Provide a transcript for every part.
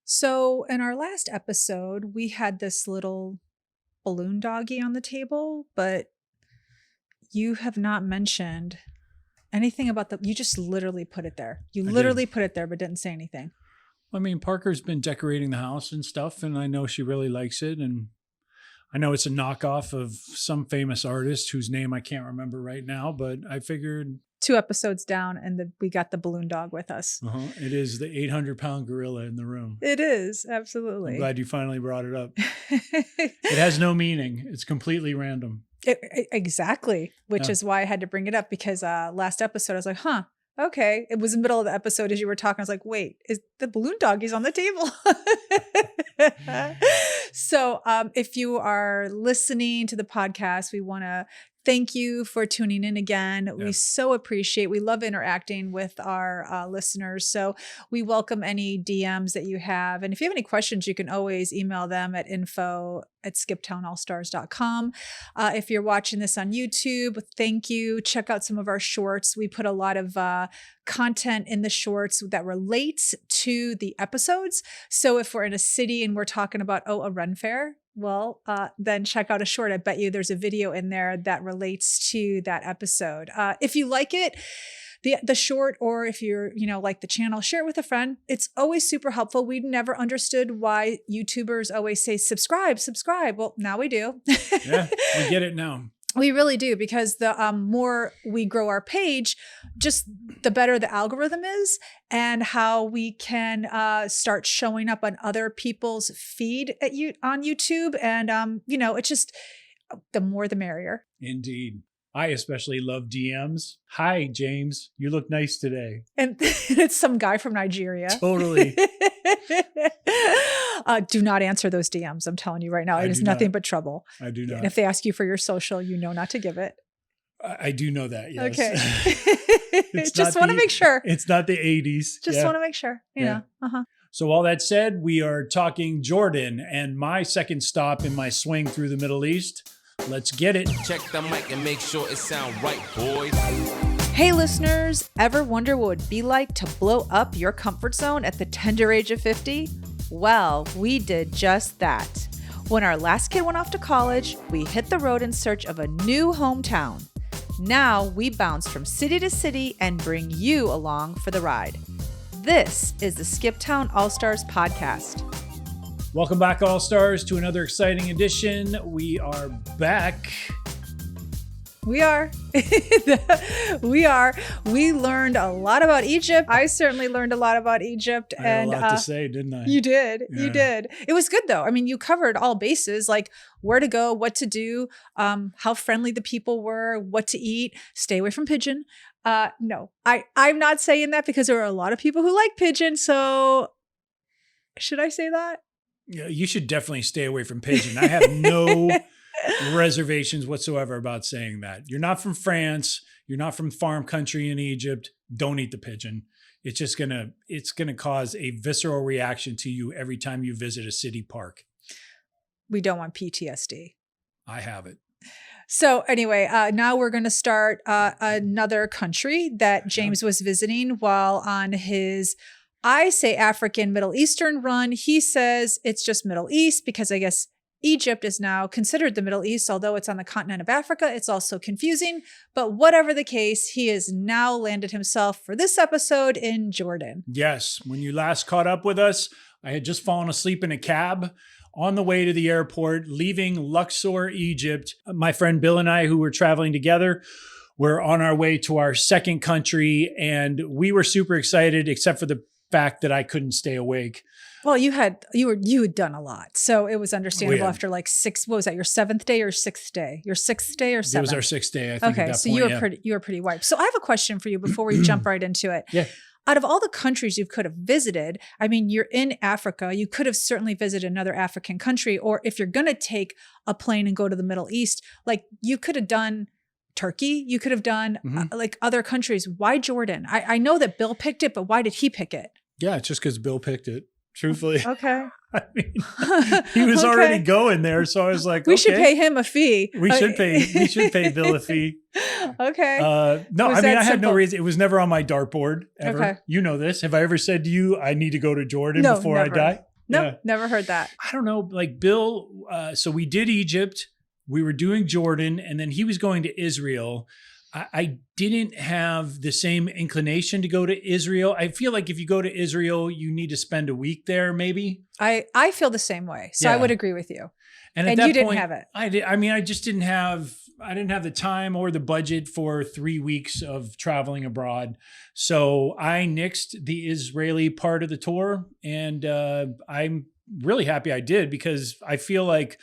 So in our last episode, we had this little balloon doggy on the table, but you have not mentioned anything about you just literally put it there. You literally put it there, but didn't say anything. I mean, Parker's been decorating the house and stuff, and I know she really likes it. And I know it's a knockoff of some famous artist whose name I can't remember right now, but I figured 2 episodes down and we got the balloon dog with us. It is the 800-pound gorilla in the room. It is, absolutely. I'm glad you finally brought it up. It has no meaning. It's completely random. Exactly, which is why I had to bring it up because last episode I was like, okay. It was the middle of the episode as you were talking. I was like, wait, is the balloon doggies on the table? So if you are listening to the podcast, we want to thank you for tuning in again. We so appreciate, we love interacting with our listeners. So we welcome any DMs that you have. And if you have any questions, you can always email them at info@skiptownallstars.com. If you're watching this on YouTube, thank you. Check out some of our shorts. We put a lot of content in the shorts that relates to the episodes. So if we're in a city and we're talking about, a run fair, well, then check out a short. I bet you there's a video in there that relates to that episode. If you like it, the short, or if you're, like the channel, share it with a friend. It's always super helpful. We never understood why YouTubers always say, subscribe. Well, now we do. Yeah, we get it now. We really do, because the more we grow our page, just the better the algorithm is and how we can start showing up on other people's feed on YouTube. And, it's just the more the merrier. Indeed. I especially love DMs. Hi, James. You look nice today. And it's some guy from Nigeria. Totally. Do not answer those DMs. I'm telling you right now, it is nothing but trouble. I do not. And if they ask you for your social, not to give it. I do know that, yes. Okay. Just want to make sure. It's not the 80s. Just want to make sure, you know. So all that said, we are talking Jordan and my second stop in my swing through the Middle East. Let's get it. Check the mic and make sure it sound right, boys. Hey listeners, ever wonder what it would be like to blow up your comfort zone at the tender age of 50? Well, we did just that. When our last kid went off to college, we hit the road in search of a new hometown. Now we bounce from city to city and bring you along for the ride. This is the Skiptown All-Stars podcast. Welcome back, All-Stars, to another exciting edition. We are back. We are. We are. We learned a lot about Egypt. I certainly learned a lot about Egypt. I had a lot to say, didn't I? You did. Yeah. You did. It was good, though. I mean, you covered all bases, like where to go, what to do, how friendly the people were, what to eat, stay away from pigeon. No, I'm not saying that because there are a lot of people who like pigeon. So should I say that? Yeah, you should definitely stay away from pigeon. I have no reservations whatsoever about saying that. You're not from France. You're not from farm country in Egypt. Don't eat the pigeon. It's gonna cause a visceral reaction to you every time you visit a city park. We don't want PTSD. I have it. So anyway, now we're going to start another country that James was visiting while on his, I say African Middle Eastern run. He says it's just Middle East because I guess Egypt is now considered the Middle East, although it's on the continent of Africa. It's also confusing, but whatever the case, he has now landed himself for this episode in Jordan. Yes. When you last caught up with us, I had just fallen asleep in a cab on the way to the airport, leaving Luxor, Egypt. My friend Bill and I, who were traveling together, were on our way to our second country, and we were super excited, except for the fact that I couldn't stay awake. Well, you had done a lot. So it was understandable after like what was that, your 7th day or 6th day? Your 6th day or 7th? It was our 6th day, I think. Okay, so you were pretty wiped. So I have a question for you before we jump right into it. Yeah. Out of all the countries you could have visited, I mean, you're in Africa. You could have certainly visited another African country, or if you're going to take a plane and go to the Middle East, like you could have done Turkey. You could have done like other countries. Why Jordan? I know that Bill picked it, but why did he pick it? Yeah, it's just because Bill picked it. Truthfully. Okay. I mean, he was already going there. So I was like, we should pay him a fee. We should pay Bill a fee. Okay. No, I mean, I had no reason. It was never on my dartboard ever. Okay. You know this. Have I ever said to you, I need to go to Jordan before never. I die? Nope, Yeah. never heard that. I don't know, like Bill. So we did Egypt, we were doing Jordan, and then he was going to Israel. I didn't have the same inclination to go to Israel. I feel like if you go to Israel, you need to spend a week there, maybe. I feel the same way. So I Yeah. would agree with you. And, at And that you didn't point, have it. I did. I mean, I just didn't have. I didn't have the time or the budget for 3 weeks of traveling abroad. So I nixed the Israeli part of the tour, and I'm really happy I did, because I feel like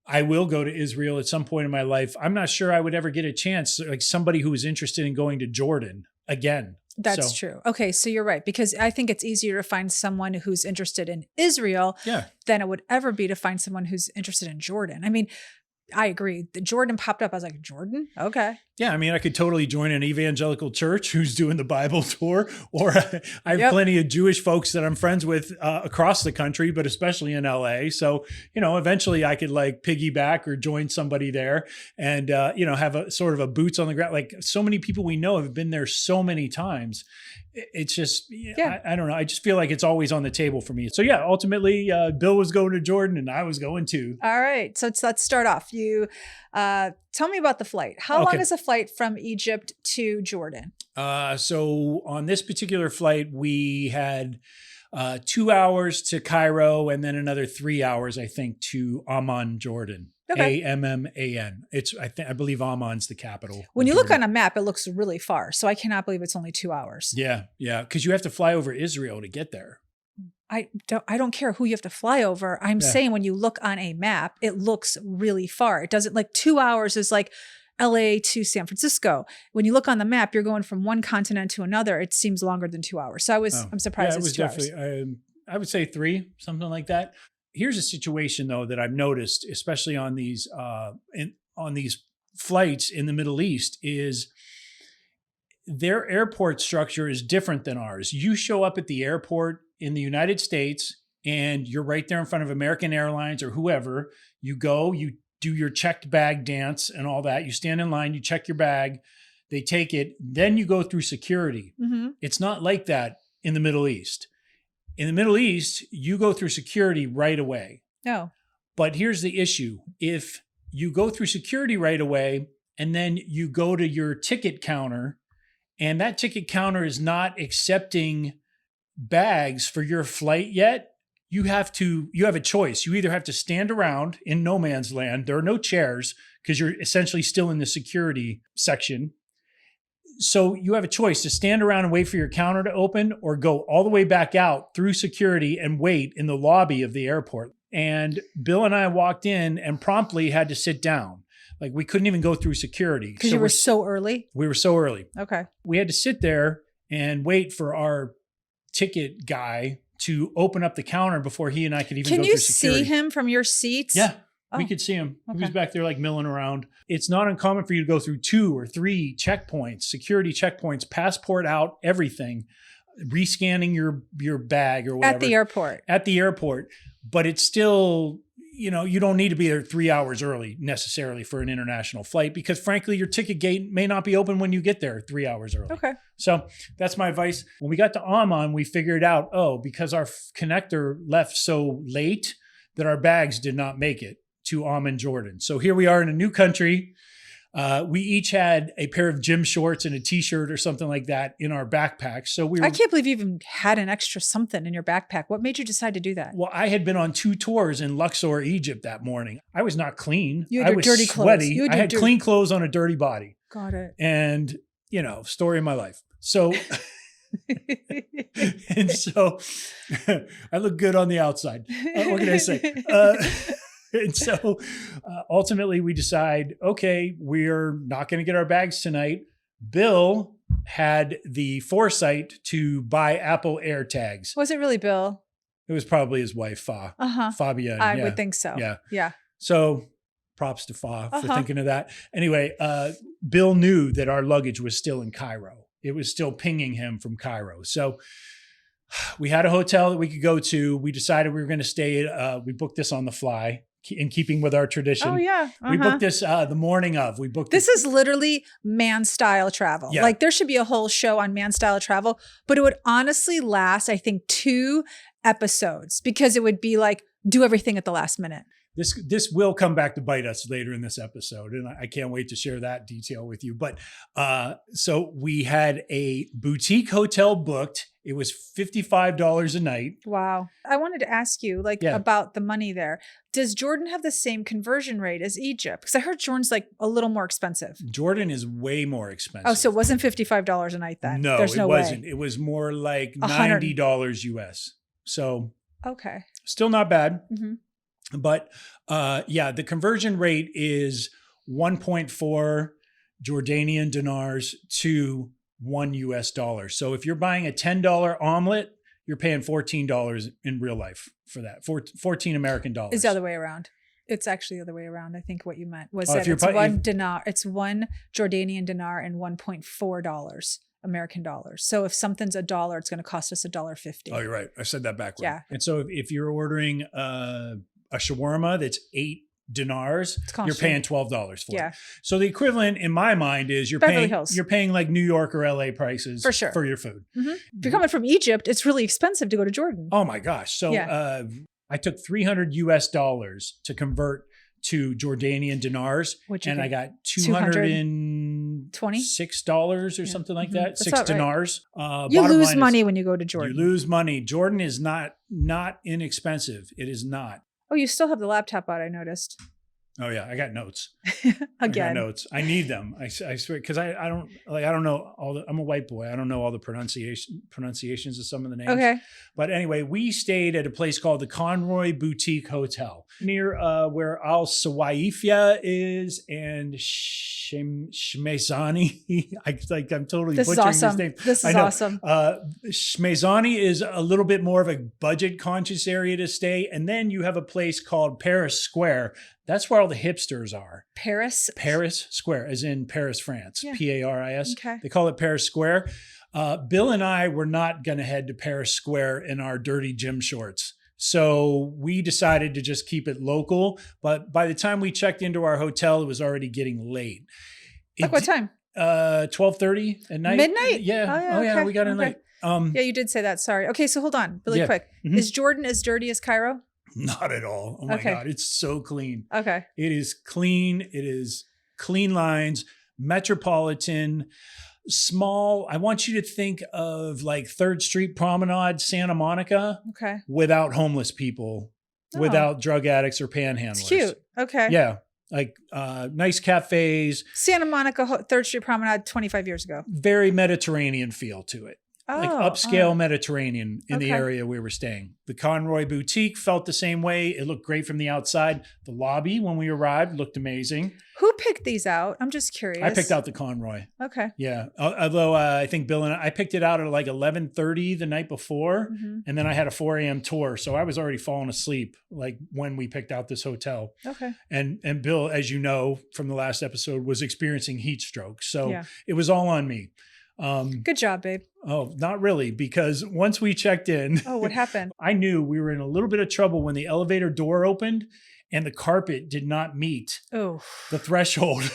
I will go to Israel at some point in my life. I'm not sure I would ever get a chance, like somebody who was interested in going to Jordan again. That's So, true. Okay, so you're right, because I think it's easier to find someone who's interested in Israel Yeah. than it would ever be to find someone who's interested in Jordan. I mean, I agree. The Jordan popped up. I was like, Jordan? Okay. Yeah, I mean, I could totally join an evangelical church who's doing the Bible tour, or I have Yep. plenty of Jewish folks that I'm friends with across the country, but especially in LA. So, eventually I could like piggyback or join somebody there and, have a sort of a boots on the ground. Like so many people we know have been there so many times. It's just, Yeah. I don't know. I just feel like it's always on the table for me. So yeah, ultimately Bill was going to Jordan and I was going too. All right. So let's start off. You tell me about the flight. How long Okay. is a flight from Egypt to Jordan? So on this particular flight, we had 2 hours to Cairo and then another 3 hours, I think, to Amman, Jordan. Okay. Amman. I believe Amman's the capital. When of you look Jordan. on a map, it looks really far. So I cannot believe it's only 2 hours. Yeah, because you have to fly over Israel to get there. I don't care who you have to fly over. I'm Yeah. saying when you look on a map, it looks really far. It doesn't, like 2 hours is like LA to San Francisco. When you look on the map, you're going from one continent to another. It seems longer than 2 hours. So I'm surprised it it's was 2 hours. definitely. I would say 3, something like that. Here's a situation though that I've noticed, especially on these flights in the Middle East, is their airport structure is different than ours. You show up at the airport in the United States and you're right there in front of American Airlines or whoever. You go, you do your checked bag dance and all that. You stand in line, you check your bag, they take it, then you go through security. Mhm. It's not like that in the Middle East. In the Middle East, you go through security right away. No. But here's the issue. If you go through security right away and then you go to your ticket counter and that ticket counter is not accepting bags for your flight yet, you have a choice. You either have to stand around in no man's land. There are no chairs because you're essentially still in the security section. So you have a choice to stand around and wait for your counter to open or go all the way back out through security and wait in the lobby of the airport. And Bill and I walked in and promptly had to sit down. Like we couldn't even go through security. Because you were so early. We were so early. Okay. We had to sit there and wait for our ticket guy to open up the counter before he and I could even go Can through you security. see him from your seats? Yeah. We Oh, could see him. He was okay. back there like milling around. It's not uncommon for you to go through 2 or 3 checkpoints, security checkpoints, passport out, everything, rescanning your bag or whatever. At the airport. At the airport. But it's still, you don't need to be there 3 hours early necessarily for an international flight because frankly, your ticket gate may not be open when you get there 3 hours early. Okay. So that's my advice. When we got to Amman, we figured out, because our connector left so late that our bags did not make it to Amman, Jordan. So here we are in a new country. We each had a pair of gym shorts and a t-shirt or something like that in our backpacks. So I can't believe you even had an extra something in your backpack. What made you decide to do that? Well, I had been on 2 tours in Luxor, Egypt that morning. I was not clean. You had I your was dirty clothes. sweaty. You had I your had clean clothes on a dirty body. Got it. And, story of my life. So, and so I look good on the outside. What can I say? And so ultimately we decide, okay, we're not going to get our bags tonight. Bill had the foresight to buy Apple AirTags. Was it really Bill? It was probably his wife, Fabienne. I yeah. would think so. Yeah. Yeah. So props to Fa for thinking of that. Anyway, Bill knew that our luggage was still in Cairo. It was still pinging him from Cairo. So we had a hotel that we could go to. We decided we were going to stay. We booked this on the fly in keeping with our tradition. Oh, yeah. We booked this the morning of. We booked This is literally man style travel. Yeah. Like there should be a whole show on man style travel, but it would honestly last, I think, 2 episodes because it would be like, do everything at the last minute. This will come back to bite us later in this episode, and I can't wait to share that detail with you. But so we had a boutique hotel booked. It was $55 a night. Wow. I wanted to ask you about the money there. Does Jordan have the same conversion rate as Egypt? Because I heard Jordan's like a little more expensive. Jordan is way more expensive. Oh, so it wasn't $55 a night then? No, There's no it wasn't. way. It was more like $90 US. So okay, still not bad. Mm-hmm. But the conversion rate is 1.4 Jordanian dinars to $1 US. So if you're buying a $10 omelet, you're paying $14 in real life for that. 14 American dollars. It's the other way around. It's actually the other way around. I think what you meant was that it's one dinar. It's one Jordanian dinar and $1.4 American dollars. So if something's $1, it's going to cost us $1.50. Oh, you're right. I said that backward. Yeah. And so if you're ordering a shawarma that's 8 dinars, you're paying $12 for it. So the equivalent in my mind is you're paying like New York or LA prices for sure for your food. Mm-hmm. If you're coming from Egypt, it's really expensive to go to Jordan. Oh my gosh. So I took $300 US to convert to Jordanian dinars, and I got $226 or something like that. That's 6 dinars. You lose money when you go to Jordan. You lose money. Jordan is not inexpensive. It is not. Oh, you still have the laptop out, I noticed. Oh yeah, I got notes. Again, I got notes. I need them. I swear, because I don't know all the. I'm a white boy. I don't know all the pronunciations of some of the names. Okay. But anyway, we stayed at a place called the Conroy Boutique Hotel near where Al Sawaifia is and Shmezani. I'm totally butchering his name. This is awesome. Shmezani is a little bit more of a budget conscious area to stay, and then you have a place called Paris Square. That's where all the hipsters are. Paris Square, as in Paris, France. Yeah. Paris. Okay. They call it Paris Square. Bill and I were not going to head to Paris Square in our dirty gym shorts. So we decided to just keep it local. But by the time we checked into our hotel, it was already getting late. Like what time? 12:30 at night. Midnight? Yeah. Oh yeah, we got in late. Yeah, you did say that. Sorry. Okay, so hold on really quick. Mm-hmm. Is Jordan as dirty as Cairo? Not at all. Oh my God. It's so clean. Okay. It is clean. It is clean lines, metropolitan, small. I want you to think of like 3rd Street Promenade, Santa Monica. Okay. Without homeless people, without drug addicts or panhandlers. It's cute. Okay. Yeah. Like nice cafes. Santa Monica, 3rd Street Promenade 25 years ago. Very Mediterranean feel to it. Like upscale Mediterranean in the area we were staying. The Conroy Boutique felt the same way. It looked great from the outside. The lobby when we arrived looked amazing. Who picked these out? I'm just curious. I picked out the Conroy. Okay. Yeah. Although I think Bill and I picked it out at like 11:30 the night before. Mm-hmm. And then I had a 4 a.m. tour. So I was already falling asleep like when we picked out this hotel. Okay. And Bill, as you know from the last episode, was experiencing heat stroke. So it was all on me. Good job, babe. Oh, not really, because once we checked in. Oh, what happened? I knew we were in a little bit of trouble when the elevator door opened and the carpet did not meet the threshold.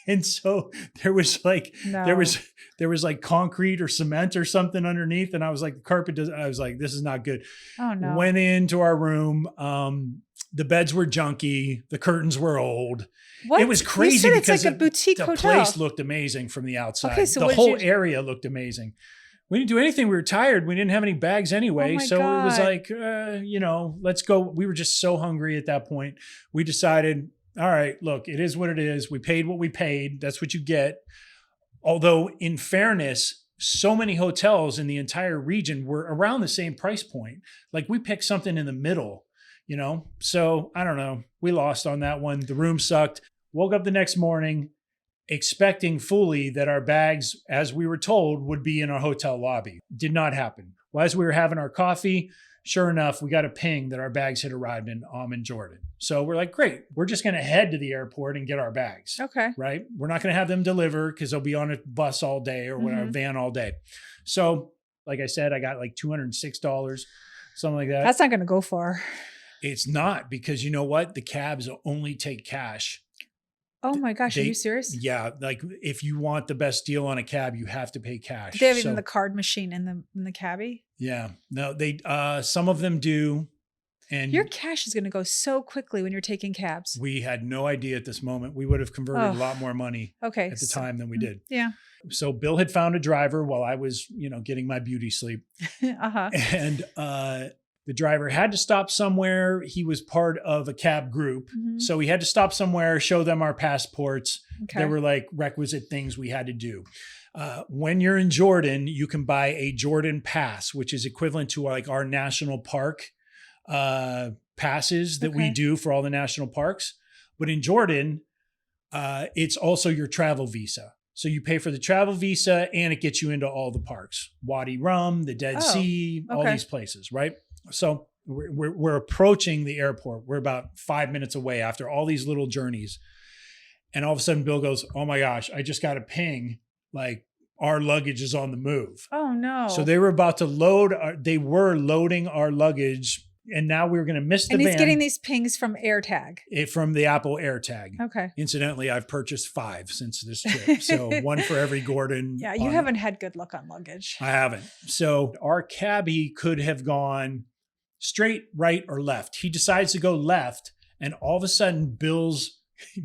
And so there was like there was like concrete or cement or something underneath. And I was like, I was like, this is not good. Oh no. Went into our room. The beds were junky. The curtains were old. What? It was crazy. You said it's because like a boutique the hotel. place looked amazing from the outside. Okay, so the whole area looked amazing. We didn't do anything. We were tired. We didn't have any bags anyway. Oh so God. It was like, let's go. We were just so hungry at that point. We decided, all right, look, it is what it is. We paid what we paid. That's what you get. Although in fairness, so many hotels in the entire region were around the same price point. Like we picked something in the middle. So I don't know. We lost on that one. The room sucked. Woke up the next morning expecting fully that our bags, as we were told, would be in our hotel lobby. Did not happen. Well, as we were having our coffee, sure enough, we got a ping that our bags had arrived in Amman, Jordan. So we're like, great. We're just going to head to the airport and get our bags. Okay. Right? We're not going to have them deliver because they'll be on a bus all day or whatever, van all day. So like I said, I got like $206, something like that. That's not going to go far. It's not, because you know what? The cabs only take cash. Oh my gosh, are you serious? Yeah, like if you want the best deal on a cab, you have to pay cash. They have even the card machine in the cabbie? Yeah. No, some of them do. And Your cash is going to go so quickly when you're taking cabs. we had no idea at this moment. We would have converted a lot more money at the time than we did. Yeah. So Bill had found a driver while I was, getting my beauty sleep. Uh-huh. And the driver had to stop somewhere. He was part of a cab group. Mhm. So we had to stop somewhere, show them our passports. Okay. There were like requisite things we had to do. When you're in Jordan, you can buy a Jordan pass, which is equivalent to like our national park passes that we do for all the national parks. But in Jordan, it's also your travel visa. So you pay for the travel visa and it gets you into all the parks, Wadi Rum, the Dead Sea, all these places, right? So we're approaching the airport. We're about 5 minutes away after all these little journeys. And all of a sudden Bill goes, oh my gosh, I just got a ping. Like our luggage is on the move. Oh no. So they were about to loading our luggage. And now we were going to miss the van. And he's getting these pings from AirTag. From the Apple AirTag. Okay. Incidentally, I've purchased 5 since this trip. So one for every Gordon. Yeah, you haven't had good luck on luggage. I haven't. So our cabbie could have gone straight, right, or left. He decides to go left. And all of a sudden, Bill's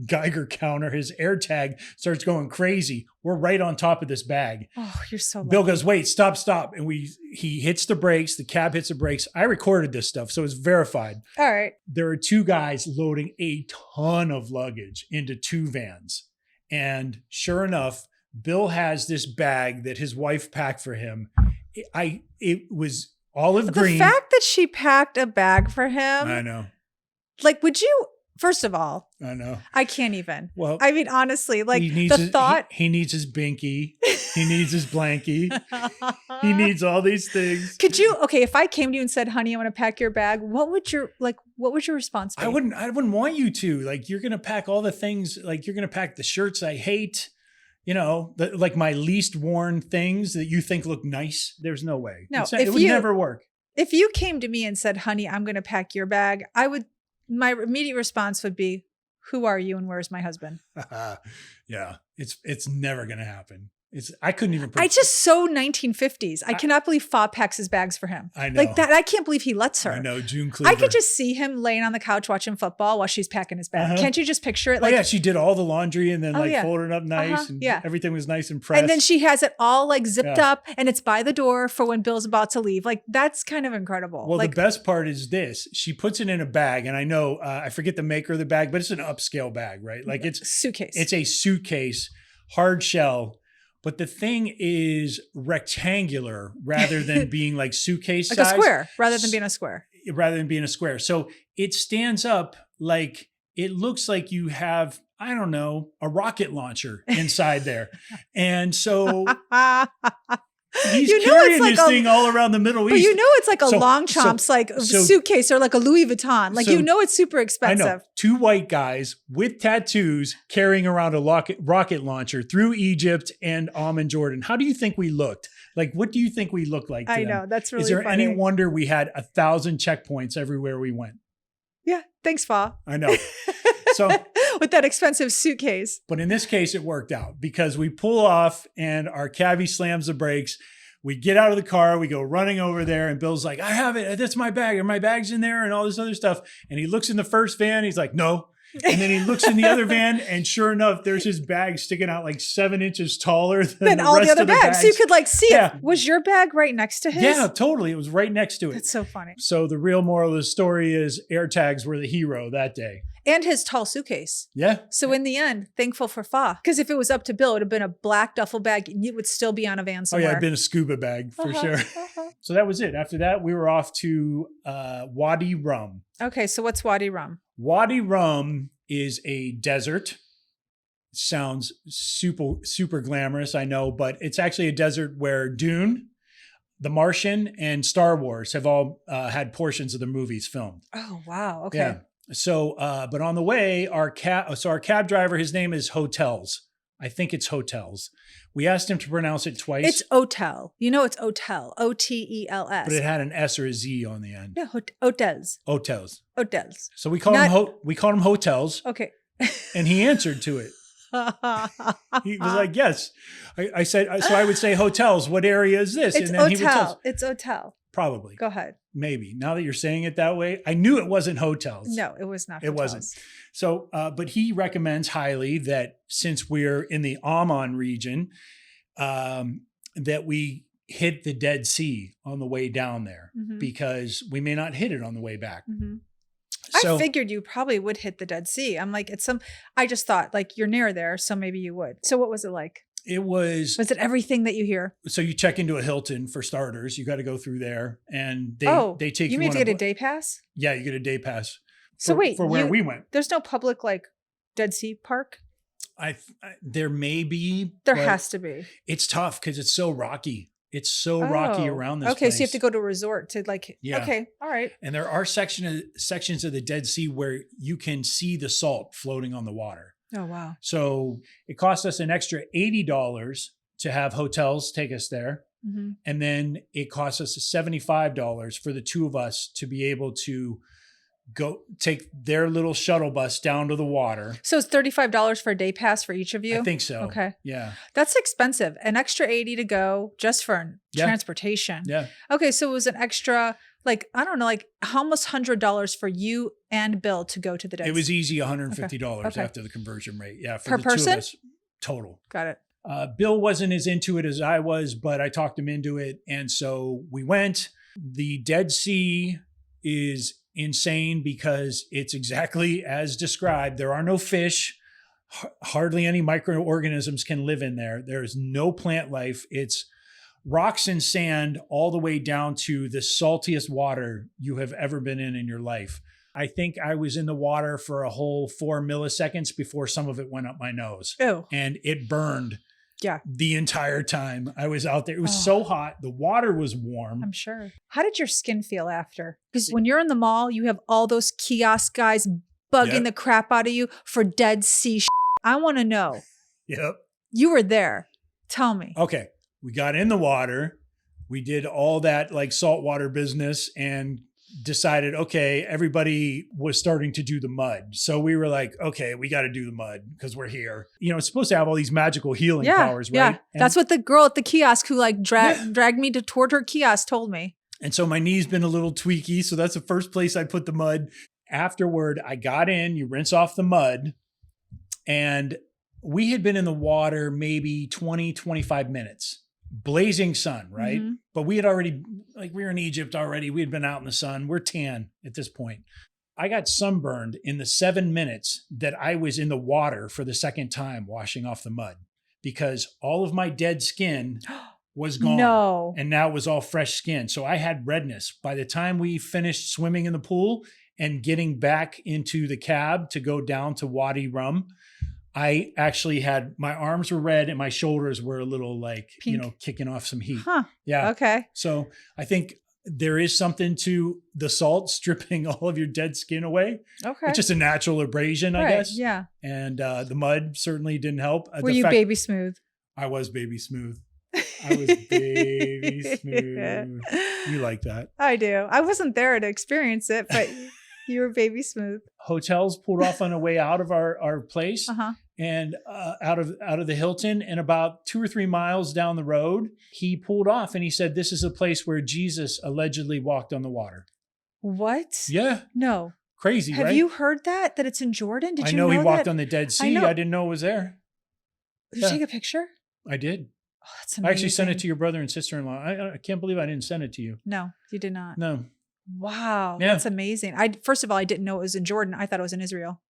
Geiger counter, his AirTag starts going crazy. We're right on top of this bag. Oh, you're so lucky. Bill goes, wait, stop. And he hits the brakes. The cab hits the brakes. I recorded this stuff, so it's verified. All right. There are 2 guys loading a ton of luggage into 2 vans. And sure enough, Bill has this bag that his wife packed for him. It was olive green. The fact that she packed a bag for him. I know. Like, would you... First of all, I know. I can't even. Well, I mean, honestly, like he needs thought. He needs his binky. He needs his blankie. He needs all these things. Could you, if I came to you and said, honey, I want to pack your bag, what would your response be? I wouldn't want you to. Like, you're going to pack all the things, like you're going to pack the shirts I hate, like my least worn things that you think look nice. There's no way. No, it would never work. If you came to me and said, honey, I'm going to pack your bag, my immediate response would be, who are you and where's my husband? Yeah, it's never going to happen. I couldn't even. I just so 1950s. I cannot believe Fa packs his bags for him. I know. Like that. I can't believe he lets her. I know. June Cleaver. I could just see him laying on the couch watching football while she's packing his bag. Can't you just picture it? Like, yeah, she did all the laundry and then folded it up nice. And everything was nice and pressed. And then she has it all like zipped up and it's by the door for when Bill's about to leave. Like that's kind of incredible. Well, the best part is this. She puts it in a bag. And I know, I forget the maker of the bag, but it's an upscale bag, right? Like it's suitcase. It's a suitcase, hard shell. But the thing is rectangular rather than being like suitcase like size. a square rather than being a square. So it stands up like it looks like you have, I don't know, a rocket launcher inside there. And so he's carrying this thing all around the Middle East. But it's like a Longchamps suitcase or like a Louis Vuitton. Like it's super expensive. I know. 2 white guys with tattoos carrying around a rocket launcher through Egypt and Amman, Jordan. How do you think we looked? Like, what do you think we looked like to them? know. That's really funny. Is there funny. any wonder we had 1,000 checkpoints everywhere we went? Yeah. Thanks, Fa. I know. So with that expensive suitcase. But in this case, it worked out because we pull off and our cabbie slams the brakes. We get out of the car, we go running over there, and Bill's like, I have it. That's my bag. Are my bags in there? And all this other stuff. And he looks in the first van. He's like, no. And then he looks in the other van, and sure enough, there's his bag sticking out like 7 inches taller than all the other of the bags. So you could like see it. Was your bag right next to his? Yeah, totally. It was right next to it. That's so funny. So the real moral of the story is AirTags were the hero that day. And his tall suitcase. Yeah. So in the end, thankful for Fa. Because if it was up to Bill, it would have been a black duffel bag and it would still be on a van somewhere. Oh yeah, it'd been a scuba bag for sure. So that was it. After that, we were off to Wadi Rum. Okay, so what's Wadi Rum? Wadi Rum is a desert. Sounds super glamorous, I know, but it's actually a desert where Dune, The Martian, and Star Wars have all had portions of the movies filmed. Oh, wow. Okay. Yeah. So, but on the way, our cab driver, his name is Hotels. I think it's Hotels. We asked him to pronounce it twice. It's Hotel. It's Hotel. Otels. But it had an S or a Z on the end. Yeah, Hotels. Hotels. Hotels. So we called him Hotels. Okay. And he answered to it. He was like, yes. I said, so I would say Hotels. What area is this? It's and then Hotel. It's Hotel. Probably. Go ahead. Maybe. Now that you're saying it that way, I knew it wasn't hotels. No, it was not. It wasn't. So, but he recommends highly that since we're in the Amman region, that we hit the Dead Sea on the way down there because we may not hit it on the way back. So, I figured you probably would hit the Dead Sea. I'm like, I just thought like you're near there, so maybe you would. So what was it like? it was it everything that you hear? So you check into a Hilton for starters. You got to go through there, and they take you mean to get a day pass? Yeah, you get a day pass. So wait, for where we went, there's no public like Dead Sea Park? There may be. There has to be. It's tough because it's so rocky. It's so rocky around this place. So you have to go to a resort to like, okay, all right. And there are sections of the Dead Sea where you can see the salt floating on the water. Oh, wow. So it cost us an extra $80 to have hotels take us there. Mm-hmm. And then it cost us $75 for the two of us to be able to go take their little shuttle bus down to the water. So it's $35 for a day pass for each of you? I think so. Okay. Yeah. That's expensive. An extra $80 to go just for transportation. Yeah. Okay. So it was an extra, like, I don't know, like almost $100 for you and Bill to go to the Dead Sea. It was easy $150 after the conversion rate. Yeah. For per the person? Two of us, total. Got it. Bill wasn't as into it as I was, but I talked him into it. And so we went. The Dead Sea is insane because it's exactly as described. There are no fish. Hardly any microorganisms can live in there. There's no plant life. It's rocks and sand all the way down to the saltiest water you have ever been in your life. I think I was in the water for a whole 4 milliseconds before some of it went up my nose. Oh. And it burned. Yeah. The entire time I was out there. It was so hot. The water was warm. I'm sure. How did your skin feel after? Because when you're in the mall, you have all those kiosk guys bugging the crap out of you for Dead Sea shit. I want to know. Yep. You were there. Tell me. Okay. We got in the water. We did all that like saltwater business and decided, okay, everybody was starting to do the mud. So we were like, okay, we got to do the mud because we're here. You know, it's supposed to have all these magical healing powers, right? Yeah. And that's what the girl at the kiosk who like dragged me toward her kiosk told me. And so my knee's been a little tweaky. So that's the first place I put the mud. Afterward, I got in, you rinse off the mud, and we had been in the water maybe 20, 25 minutes. Blazing sun, right? Mm-hmm. But we had already, like we were in Egypt already. We had been out in the sun. We're tan at this point. I got sunburned in the 7 minutes that I was in the water for the second time washing off the mud because all of my dead skin was gone. No. And now it was all fresh skin. So I had redness. By the time we finished swimming in the pool and getting back into the cab to go down to Wadi Rum, I actually had, my arms were red and my shoulders were a little like, pink. You know, kicking off some heat. Huh. Yeah. Okay. So I think there is something to the salt stripping all of your dead skin away. Okay. It's just a natural abrasion, I guess. Yeah. And the mud certainly didn't help. Were you baby smooth? I was baby smooth. I was baby smooth. You like that? I do. I wasn't there to experience it, but you were baby smooth. Hotels pulled off on the way out of our place. Uh-huh. And out of the Hilton, and about 2 or 3 miles down the road, he pulled off and he said, "This is a place where Jesus allegedly walked on the water." What? Yeah. No. Crazy, right? Have you heard that it's in Jordan? Did you know he walked that? on the Dead Sea. I didn't know it was there. Did you take a picture? I did. Oh, that's amazing. I actually sent it to your brother and sister-in-law. I can't believe I didn't send it to you. No, you did not. No. Wow. Yeah. That's amazing. First of all, I didn't know it was in Jordan. I thought it was in Israel.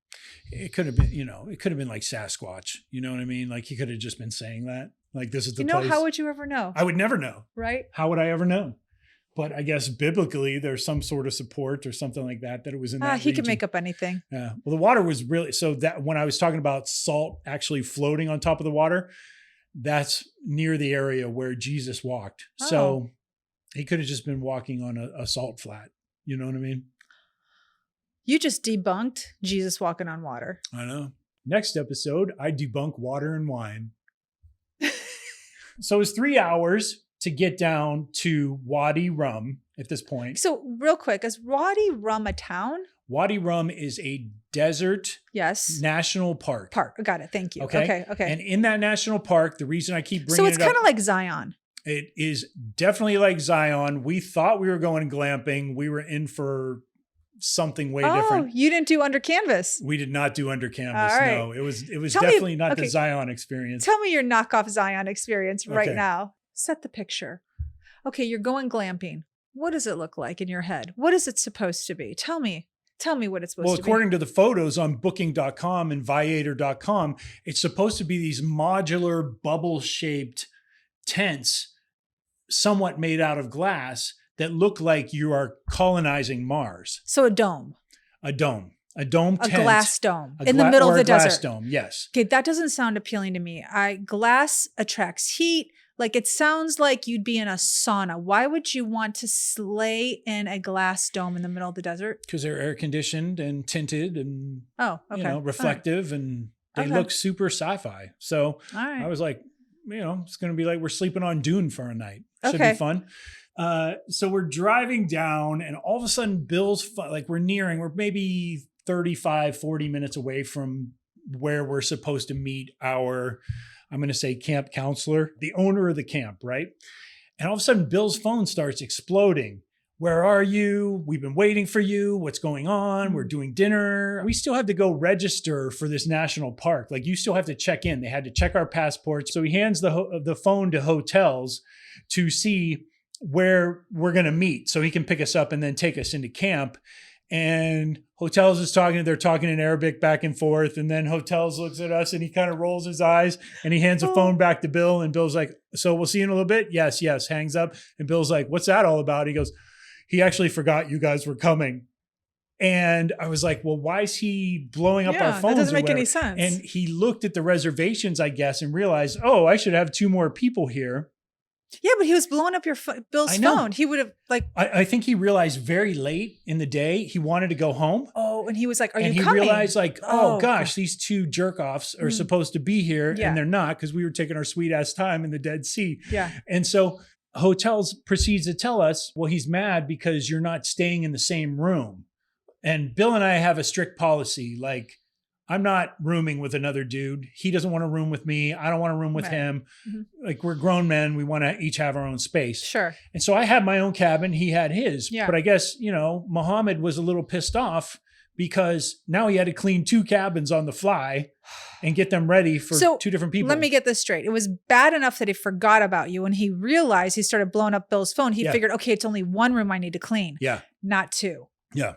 It could have been, it could have been like Sasquatch. You know what I mean? Like he could have just been saying that. Like this is the place. How would you ever know? I would never know. Right? How would I ever know? But I guess biblically there's some sort of support or something like that it was in that he region. could make up anything. Yeah. Well, the water was really, so that when I was talking about salt actually floating on top of the water, that's near the area where Jesus walked. Oh. So he could have just been walking on a salt flat. You know what I mean? You just debunked Jesus walking on water. I know. Next episode, I debunk water and wine. So it's 3 hours to get down to Wadi Rum at this point. So real quick, is Wadi Rum a town? Wadi Rum is a desert national park. Got it. Thank you. Okay. And in that national park, the reason I keep bringing it up. So it's kind of like Zion. It is definitely like Zion. We thought we were going glamping. We were in for something way different. You didn't do under canvas. We did not do under canvas. All right. No, it was Tell me- definitely not okay. the Zion experience. Tell me your knockoff Zion experience right Okay. now. Set the picture. Okay, you're going glamping. What does it look like in your head? What is it supposed to be? Tell me what it's supposed Well, to be. according to the photos on booking.com and viator.com, it's supposed to be these modular bubble-shaped tents, somewhat made out of glass, that look like you are colonizing Mars. So a dome. A dome A tent. glass dome A in the middle of or the a glass desert. dome, yes. Okay, that doesn't sound appealing to me. Glass attracts heat. Like it sounds like you'd be in a sauna. Why would you want to slay in a glass dome in the middle of the desert? Because they're air conditioned and tinted and Oh, okay. reflective, and they Okay. look super sci-fi. So All right. I was like, it's going to be like we're sleeping on Dune for a night. Should Okay. be fun. So we're driving down, and all of a sudden Bill's we're maybe 35, 40 minutes away from where we're supposed to meet our, I'm going to say, camp counselor, the owner of the camp, right? And all of a sudden Bill's phone starts exploding. Where are you? We've been waiting for you. What's going on? We're doing dinner. We still have to go register for this national park. Like, you still have to check in. They had to check our passports. So he hands the phone to hotels to see where we're going to meet so he can pick us up and then take us into camp. And hotels is they're talking in Arabic back and forth. And then hotels looks at us and he kind of rolls his eyes and he hands the phone back to Bill. And Bill's like, so we'll see you in a little bit. Yes. Hangs up. And Bill's like, what's that all about? He goes, he actually forgot you guys were coming. And I was like, well, why is he blowing up our phones? That doesn't or make any whatever? sense. And he looked at the reservations, I guess, and realized, I should have 2 more people here. Yeah, but he was blowing up your Bill's I know. phone. He would have I think he realized very late in the day he wanted to go home. Oh, and he was like, "Are and you he coming?" realized like, Oh, gosh, these 2 jerk offs are supposed to be here, Yeah. and they're not, because we were taking our sweet ass time in the Dead Sea. Yeah. And so hotels proceeds to tell us, well, he's mad because you're not staying in the same room. And Bill and I have a strict policy, like, I'm not rooming with another dude. He doesn't want to room with me. I don't want to room with Right. him. Mhm. Like, we're grown men. We want to each have our own space. Sure. And so I had my own cabin. He had his. Yeah. But I guess, Muhammad was a little pissed off because now he had to clean 2 cabins on the fly and get them ready for So, 2 different people. Let me get this straight. It was bad enough that he forgot about you. When he realized he started blowing up Bill's phone, he Yeah. figured, okay, it's only 1 room I need to clean, Yeah. not 2. Yeah.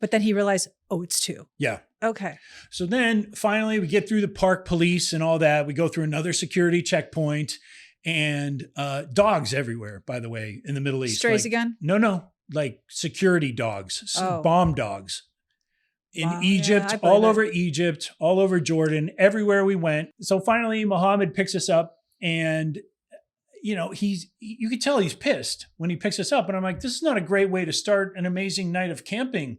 But then he realized, oh, it's 2. Yeah. Okay. So then finally we get through the park police and all that. We go through another security checkpoint, and dogs everywhere, by the way, in the Middle East. Strays Like, again? No, like security dogs, Oh. bomb dogs. In Wow, Egypt, yeah, I believe all it. over Egypt, all over Jordan, everywhere we went. So finally Muhammad picks us up, and you could tell he's pissed when he picks us up. And I'm like, this is not a great way to start an amazing night of camping.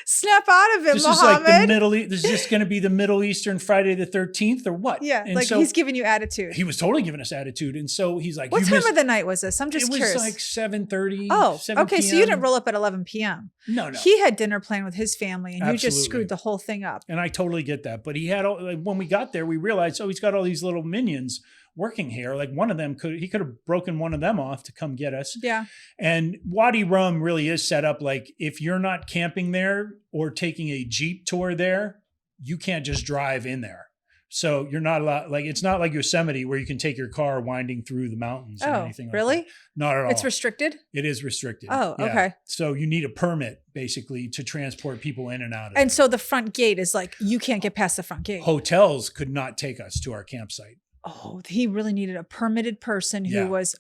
Snap out of it, This Muhammad. is like the Middle East. This is just going to be the Middle Eastern Friday the 13th or what? Yeah, And like so he's giving you attitude. he was totally giving us attitude. And so he's like, What you time missed- of the night was this? I'm just it was curious. like 7:30. Oh, 7 okay. So you didn't p.m. roll up at 11 p.m. No. He had dinner planned with his family, and you just Absolutely. screwed the whole thing up. And I totally get that. But he had when we got there, we realized, he's got all these little minions working here. Like, one of them he could have broken one of them off to come get us. Yeah. And Wadi Rum really is set up like, if you're not camping there or taking a Jeep tour there, you can't just drive in there. So you're not allowed, like, it's not like Yosemite where you can take your car winding through the mountains or Oh, anything like really? that. Not at all. It's restricted? It is restricted. Oh, Yeah. okay. So you need a permit basically to transport people in and out of And there. so the front gate is like, you can't get past the front gate. Hotels could not take us to our campsite. Oh, he really needed a permitted person who Yeah. was,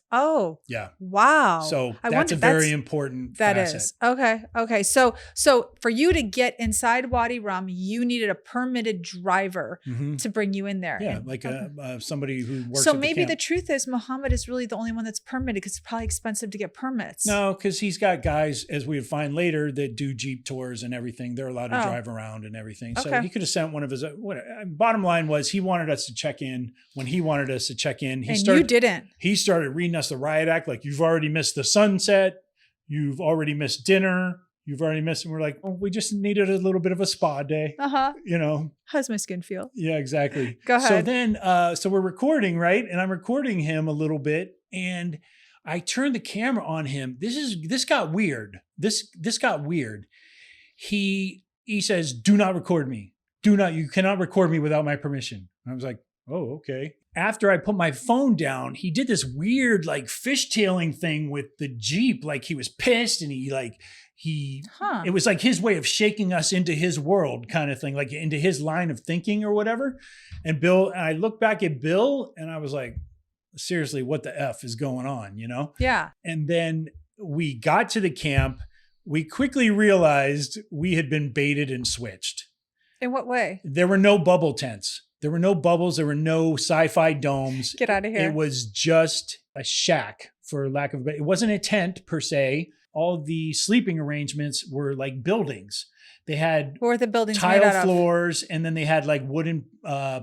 Yeah. wow. So I that's wonder- a very important That facet. is. Okay. So for you to get inside Wadi Rum, you needed a permitted driver Mhm. to bring you in there. Yeah, And- like somebody who works so at maybe the the camp. truth is Muhammad is really the only one that's permitted because it's probably expensive to get permits. No, because he's got guys, as we would find later, that do Jeep tours and everything. They're allowed to Oh. drive around and everything. So Okay. he could have sent one of his. Bottom line was, he wanted us to check in when he wanted us to check in. and you didn't. He started reading us the riot act, like, you've already missed the sunset, you've already missed dinner, you've already missed. And we're like, well, we just needed a little bit of a spa day, How's my skin feel? Yeah, exactly. Go So ahead. then, so we're recording, right? And I'm recording him a little bit. And I turned the camera on him. This got weird. This got weird. He says, "Do not record me. You cannot record me without my permission." And I was like, "Oh, okay." After I put my phone down, he did this weird like fishtailing thing with the Jeep. Like he was pissed and it was like his way of shaking us into his world kind of thing, like into his line of thinking or whatever. And I looked back at Bill and I was like, seriously, what the F is going on, you know? Yeah. And then we got to the camp. We quickly realized we had been baited and switched. In what way? There were no bubble tents. There were no bubbles. There were no sci-fi domes. Get out of here. It was just a shack, for lack of a better. It wasn't a tent per se. All the sleeping arrangements were like buildings. They had What were the buildings made tile out of? floors, and then they had like wooden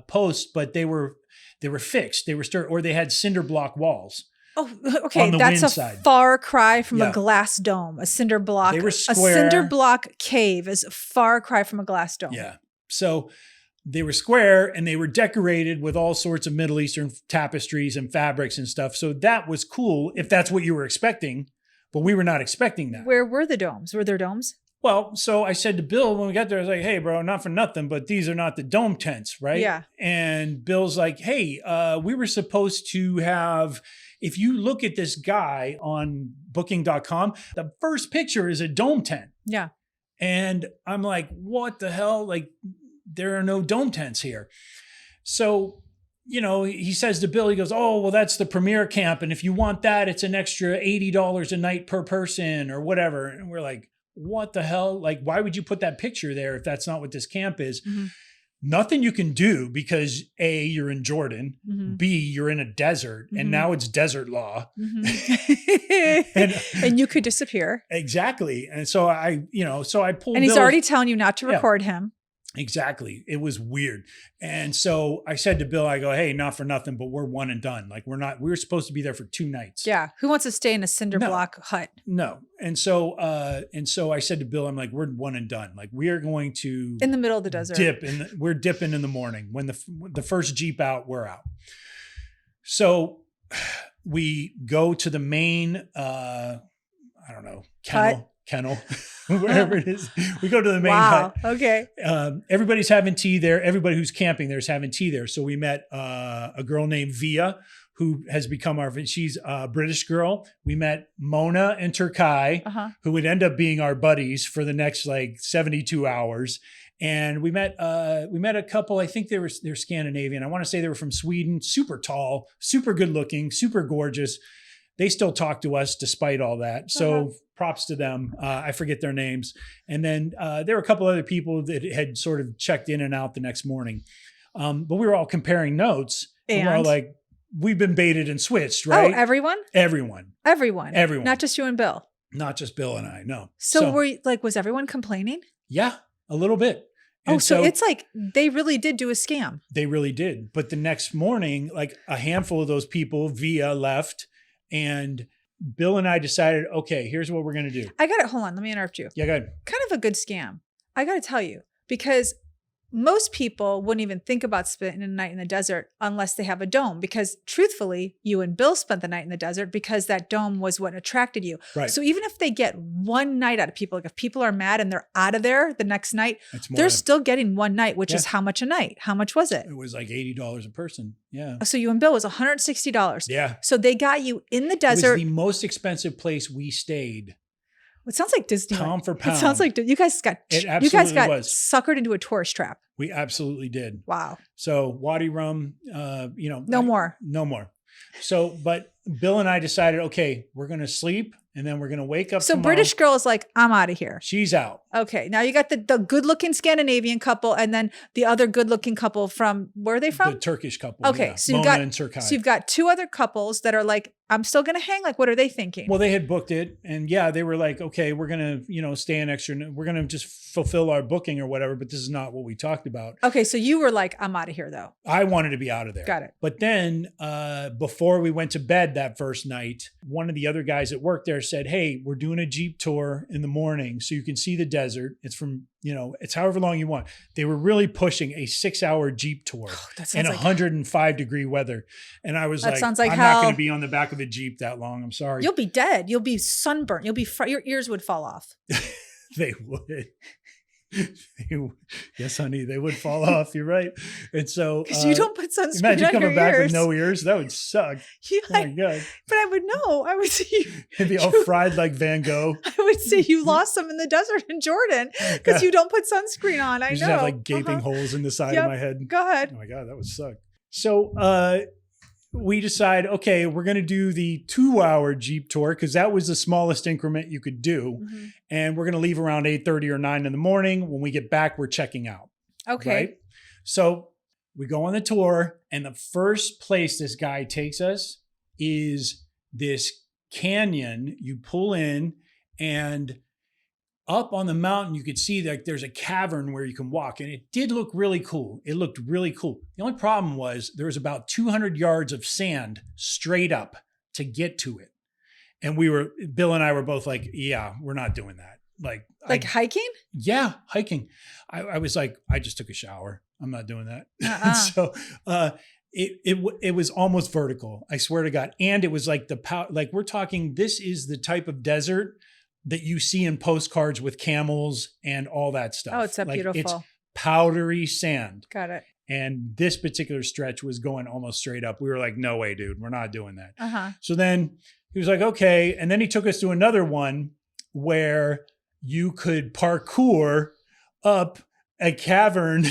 posts, but they were fixed. They were or they had cinder block walls. Oh, okay. On the That's wind a side. far cry from Yeah. a glass dome. A cinder block. They were A square. cinder block cave is a far cry from a glass dome. Yeah. So they were square and they were decorated with all sorts of Middle Eastern tapestries and fabrics and stuff. So that was cool if that's what you were expecting, but we were not expecting that. Where were the domes? Were there domes? Well, so I said to Bill when we got there, I was like, "Hey, bro, not for nothing, but these are not the dome tents, right?" Yeah. And Bill's like, "Hey, we were supposed to have, if you look at this guy on booking.com, the first picture is a dome tent." Yeah. And I'm like, "What the hell? Like, there are no dome tents here." So, you know, he says to Bill, he goes, "Oh, well, that's the premier camp. And if you want that, it's an extra $80 a night per person or whatever." And we're like, "What the hell? Like, why would you put that picture there if that's not what this camp is?" Mm-hmm. Nothing you can do because A, you're in Jordan, Mm-hmm. B, you're in a desert, and Mhm. now it's desert law. Mm-hmm. and you could disappear. Exactly. And so I pulled And he's Bill's- already telling you not to Yeah. record him. Exactly. It was weird. And so I said to Bill, I go, "Hey, not for nothing, but we're one and done. Like we were supposed to be there for 2 nights." Yeah. Who wants to stay in a cinder No. block hut? No. And so I said to Bill, I'm like, "We're one and done. Like we are going to In the middle of the desert. we're dipping in the morning. When the first Jeep out, we're out." So we go to the main, I don't know, kennel, wherever it is. We go to the main Wow. hut. Okay. Everybody's having tea there. Everybody who's camping there is having tea there. So we met a girl named Via, who has become she's a British girl. We met Mona and Turkai, Uh-huh. who would end up being our buddies for the next like 72 hours. And we met a couple. I think they're Scandinavian. I want to say they were from Sweden. Super tall, super good looking, super gorgeous. They still talk to us despite all that. So props to them. I forget their names. And then there were a couple other people that had sort of checked in and out the next morning. But we were all comparing notes. And we're all like, we've been baited and switched, right? Oh, everyone? Everyone. Everyone. Not just you and Bill. Not just Bill and I, no. So were you, like, was everyone complaining? Yeah, a little bit. Oh, And so it's like they really did do a scam. They really did. But the next morning, like a handful of those people via left, and Bill and I decided, okay, here's what we're going to do. Hold on. Let me interrupt you. Yeah, go ahead. Kind of a good scam. I got to tell you, because most people wouldn't even think about spending a night in the desert unless they have a dome, because truthfully, you and Bill spent the night in the desert because that dome was what attracted you. Right. So even if they get one night out of people, like if people are mad and they're out of there the next night, It's more they're than- still getting one night, which is Yeah. how much a night? How much was it? It was like $80 a person. Yeah. So you and Bill was $160. Yeah. So they got you in the It was desert. the most expensive place we stayed. It sounds like Disney. Pound for It pound. sounds like you guys got It absolutely was. suckered into a tourist trap. We absolutely did. Wow. So Wadi rum, No more. No more. So, but Bill and I decided, okay, we're going to sleep and then we're going to wake up So tomorrow. British girl is like, I'm out of here. She's out. Okay. Now you got the good-looking Scandinavian couple and then the other good-looking couple from, where are they from? The Turkish couple. Okay. Yeah. So Mona and Turkai. you've got 2 other couples that are like, I'm still going to hang. Like, what are they thinking? Well, they had booked it, and yeah, they were like, okay, we're going to, stay an extra, we're going to just fulfill our booking or whatever, but this is not what we talked about. Okay. So you were like, I'm out of here though. I wanted to be out of there. Got it. But then before we went to bed bed that first night, one of the other guys that worked there said, hey, we're doing a Jeep tour in the morning so you can see the desert. It's from, it's however long you want. They were really pushing a 6-hour Jeep tour in 105 degree weather. And I was like, I'm not going to be on the back of a Jeep that long. I'm sorry. You'll be dead. You'll be sunburnt. Your ears would fall off. They would. Yes, honey, they would fall off. You're right. And so, because you don't put sunscreen imagine on coming your back ears. with no ears. That would suck. Yeah, oh my God. But I would know. I would see you. It'd be all fried like Van Gogh. I would say you lost them in the desert in Jordan because you don't put sunscreen on. I you know. just have like gaping holes in the side of my head. Go ahead. Oh my God, that would suck. So we decide, okay, we're going to do the 2-hour Jeep tour because that was the smallest increment you could do. Mm-hmm. And we're going to leave around 8:30 or 9 in the morning. When we get back, we're checking out. Okay. Right? So we go on the tour, and the first place this guy takes us is this canyon. You pull in, and up on the mountain, you could see that there's a cavern where you can walk. And it did look really cool. It looked really cool. The only problem was there was about 200 yards of sand straight up to get to it. And Bill and I were both like, yeah, we're not doing that. Like hiking? Yeah, hiking. I was like, I just took a shower. I'm not doing that. So it was almost vertical. I swear to God. And it was like we're talking, this is the type of desert that you see in postcards with camels and all that stuff. Oh, it's so beautiful. It's powdery sand. Got it. And this particular stretch was going almost straight up. We were like, no way, dude, we're not doing that. Uh-huh. So then he was like, okay. And then he took us to another one where you could parkour up a cavern.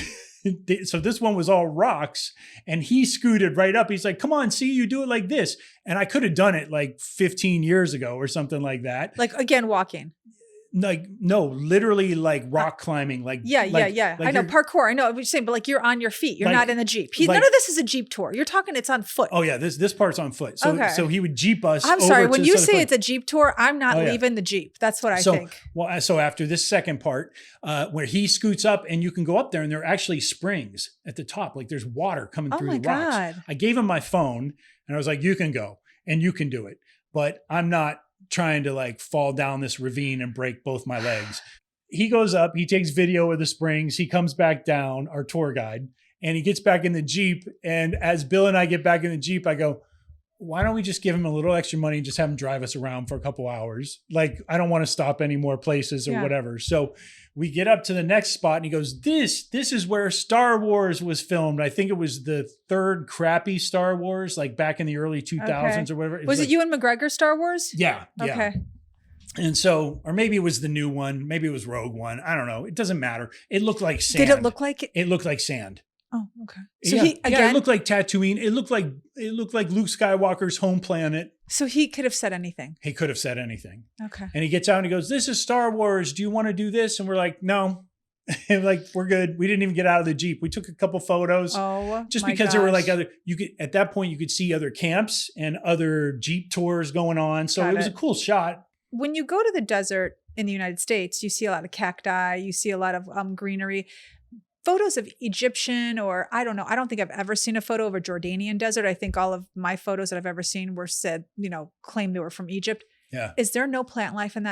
So this one was all rocks, and he scooted right up. He's like, come on, see, you do it like this. And I could have done it like 15 years ago or something like that. Like, again, walking. Like, no, literally like rock climbing. Like, yeah. Like I know parkour. I know what you're saying, but like you're on your feet. You're not in the Jeep. None of this is a Jeep tour. You're talking it's on foot. Oh yeah, this part's on foot. So he would Jeep us. I'm sorry. When you say it's a Jeep tour, I'm not leaving the Jeep. That's what I think. Well, so after this second part, where he scoots up and you can go up there, and there are actually springs at the top. Like there's water coming through the rocks. God. I gave him my phone and I was like, you can go and you can do it, but I'm not trying to like fall down this ravine and break both my legs. He goes up, he takes video of the springs. He comes back down, our tour guide, and he gets back in the Jeep. And as Bill and I get back in the Jeep, I go, why don't we just give him a little extra money and just have him drive us around for a couple hours? Like, I don't want to stop any more places or whatever. So we get up to the next spot and he goes, this is where Star Wars was filmed. I think it was the third crappy Star Wars, like back in the early 2000s or whatever. Was it Ewan McGregor Star Wars? Yeah. Okay. And so, or maybe it was the new one. Maybe it was Rogue One. I don't know. It doesn't matter. It looked like sand. Did it look like it? It looked like sand. Oh, okay. So it looked like Tatooine. It looked like Luke Skywalker's home planet. So he could have said anything. He could have said anything. Okay. And he gets out and he goes, "This is Star Wars. Do you want to do this?" And we're like, "No." And like, we're good. We didn't even get out of the Jeep. We took a couple photos. Oh, just because there were like at that point you could see other camps and other Jeep tours going on. So it was a cool shot. When you go to the desert in the United States, you see a lot of cacti, you see a lot of greenery. Photos of Egyptian, or I don't know. I don't think I've ever seen a photo of a Jordanian desert. I think all of my photos that I've ever seen were claimed they were from Egypt. Yeah. Is there no plant life in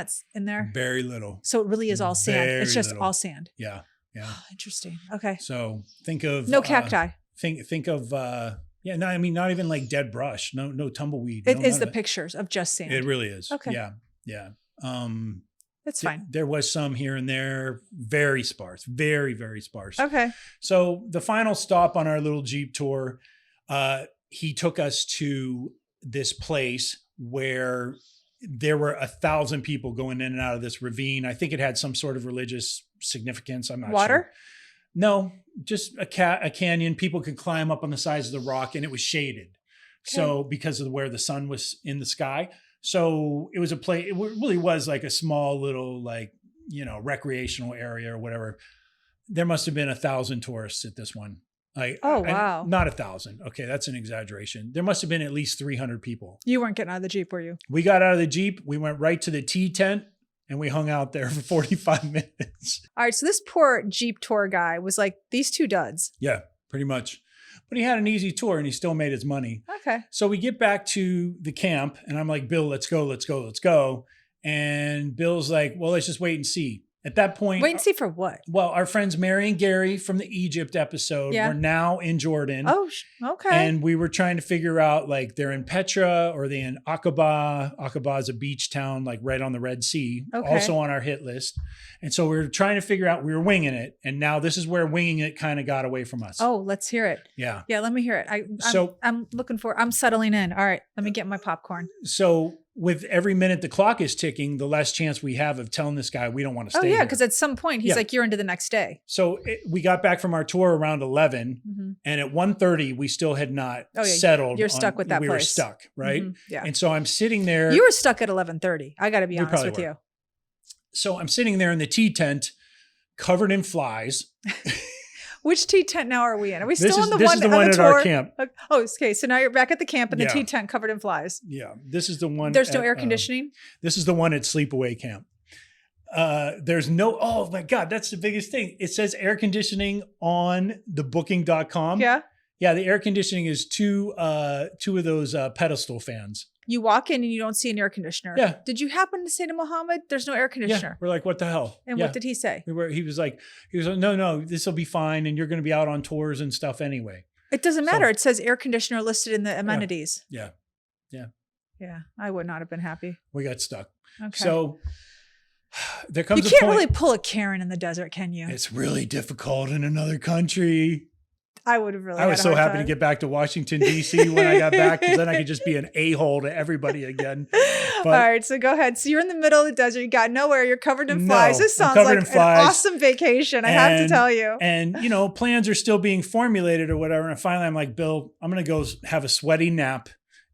there? Very little. So it really is all sand. Very It's just little. all sand. Yeah. Yeah. Oh, interesting. Okay. So think of no cacti. Think of no, I mean not even like dead brush. No tumbleweed. It is the pictures of just sand. It really is. Okay. Yeah. Yeah. That's fine. There was some here and there, very sparse, very, very sparse. Okay. So the final stop on our little Jeep tour, he took us to this place where there were 1,000 people going in and out of this ravine. I think it had some sort of religious significance. I'm not sure. Water? No, just a canyon. People could climb up on the sides of the rock, and it was shaded. Okay. So because of where the sun was in the sky. So it was a place, it really was like a small little, recreational area or whatever. There must have been 1,000 tourists at this one. Wow. Not 1,000. Okay. That's an exaggeration. There must've been at least 300 people. You weren't getting out of the Jeep, were you? We got out of the Jeep. We went right to the tea tent and we hung out there for 45 minutes. All right. So this poor Jeep tour guy was like, these two duds. Yeah, pretty much. but he had an easy tour and he still made his money. Okay. So we get back to the camp and I'm like, Bill, let's go, let's go, let's go. And Bill's like, well, let's just wait and see. At that point, Wait and see for what? well, our friends Mary and Gary from the Egypt episode were now in Jordan. Oh, okay. And we were trying to figure out, like, they're in Petra or they in Aqaba. Aqaba is a beach town, like right on the Red Sea, also on our hit list. And so we were trying to figure out, we were winging it. And now this is where winging it kind of got away from us. Oh, let's hear it. Yeah. Yeah, let me hear it. I'm looking for, I'm settling in. All right, let me get my popcorn. So with every minute the clock is ticking, the less chance we have of telling this guy we don't want to stay here. Because at some point he's like, you're into the next day. So we got back from our tour around 11, and at 1:30 we still had not settled. You're stuck with that place. We were stuck, right? Yeah. And so I'm sitting there. You were stuck at 11:30. I got to be honest with you. So I'm sitting there in the tea tent, covered in flies. Which tea tent now are we in? Are we still in the one? This is the one at our camp. Oh, okay. So now you're back at the camp in the tea tent covered in flies. Yeah. This is the one. There's no air conditioning? This is the one at Sleepaway Camp. There's no, oh my God, that's the biggest thing. It says air conditioning on the booking.com. Yeah. Yeah. The air conditioning is two of those pedestal fans. You walk in and you don't see an air conditioner. Yeah. Did you happen to say to Muhammad, there's no air conditioner? Yeah. We're like, what the hell? And what did he say? He was like, no, this will be fine. And you're going to be out on tours and stuff anyway. It doesn't matter. It says air conditioner listed in the amenities. Yeah. Yeah. I would not have been happy. We got stuck. Okay. So there comes a point. You can't really pull a Karen in the desert, can you? It's really difficult in another country. I would have really. I was so happy to get back to Washington, D.C. when I got back, because then I could just be an a-hole to everybody again. But, all right, so go ahead. So you're in the middle of the desert. You got nowhere. You're covered in flies. This sounds like an awesome vacation. I have to tell you. And, plans are still being formulated or whatever. And finally, I'm like, Bill, I'm going to go have a sweaty nap.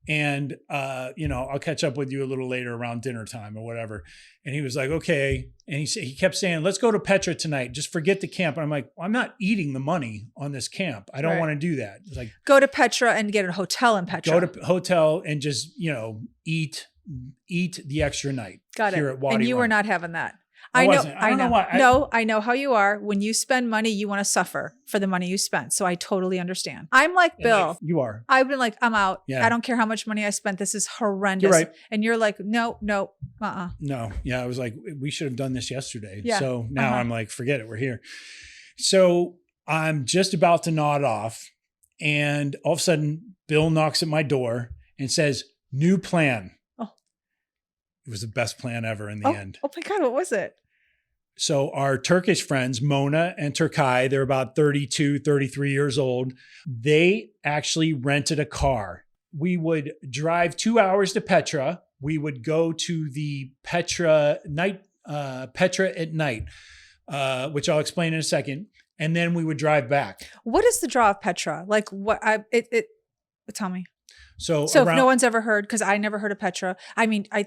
And, I'll catch up with you a little later around dinner time or whatever. And he was like, okay. And he kept saying, let's go to Petra tonight. Just forget the camp. And I'm like, well, I'm not eating the money on this camp. I don't want to do that. It's like, go to Petra and get a hotel in Petra. Go to hotel and just, eat the extra night. Got it. Here at Wadi. And you were not having that. I don't know why. I know how you are. When you spend money, you want to suffer for the money you spent. So I totally understand. I'm like Bill. Like, you are. I've been like, I'm out. Yeah. I don't care how much money I spent. This is horrendous. You're right. And you're like, no. No. Yeah. I was like, we should have done this yesterday. Yeah. So now I'm like, forget it. We're here. So I'm just about to nod off. And all of a sudden, Bill knocks at my door and says, new plan. Oh. It was the best plan ever in the end. Oh my God. What was it? So our Turkish friends, Mona and Turkay, they're about 32, 33 years old. They actually rented a car. We would drive 2 hours to Petra. We would go to the Petra at night, which I'll explain in a second. And then we would drive back. What is the draw of Petra? Like tell me. So if no one's ever heard, because I never heard of Petra. I mean, I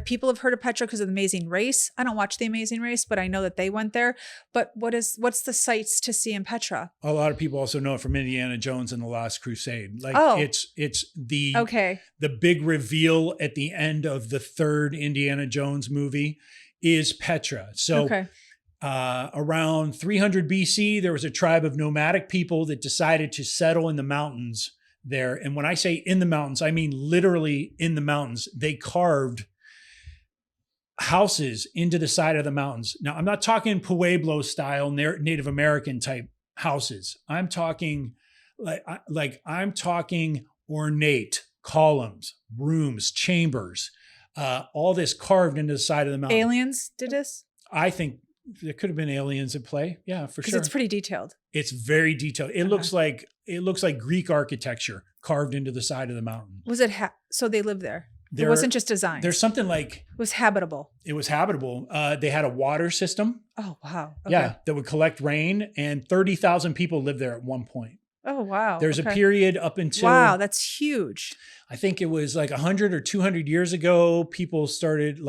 people have heard of Petra because of The Amazing Race. I don't watch The Amazing Race, but I know that they went there. But what's the sights to see in Petra? A lot of people also know it from Indiana Jones and the Last Crusade. Like it's the big reveal at the end of the third Indiana Jones movie is Petra. So around 300 BC, there was a tribe of nomadic people that decided to settle in the mountains there. And when I say in the mountains, I mean literally in the mountains. They carved houses into the side of the mountains. Now, I'm not talking Pueblo style Native American type houses. I'm talking I'm talking ornate columns, rooms, chambers, all this carved into the side of the mountain. Aliens did this? I think there could have been aliens at play. Yeah, for sure. Because it's pretty detailed. It's very detailed. It looks like Greek architecture carved into the side of the mountain. Was it so they lived there? It wasn't just design. There's something like it was habitable. It was habitable. They had a water system. Oh wow! Okay. Yeah, that would collect rain, and 30,000 people lived there at one point. Oh wow! There's a period up until that's huge. I think it was like 100 or 200 years ago. People started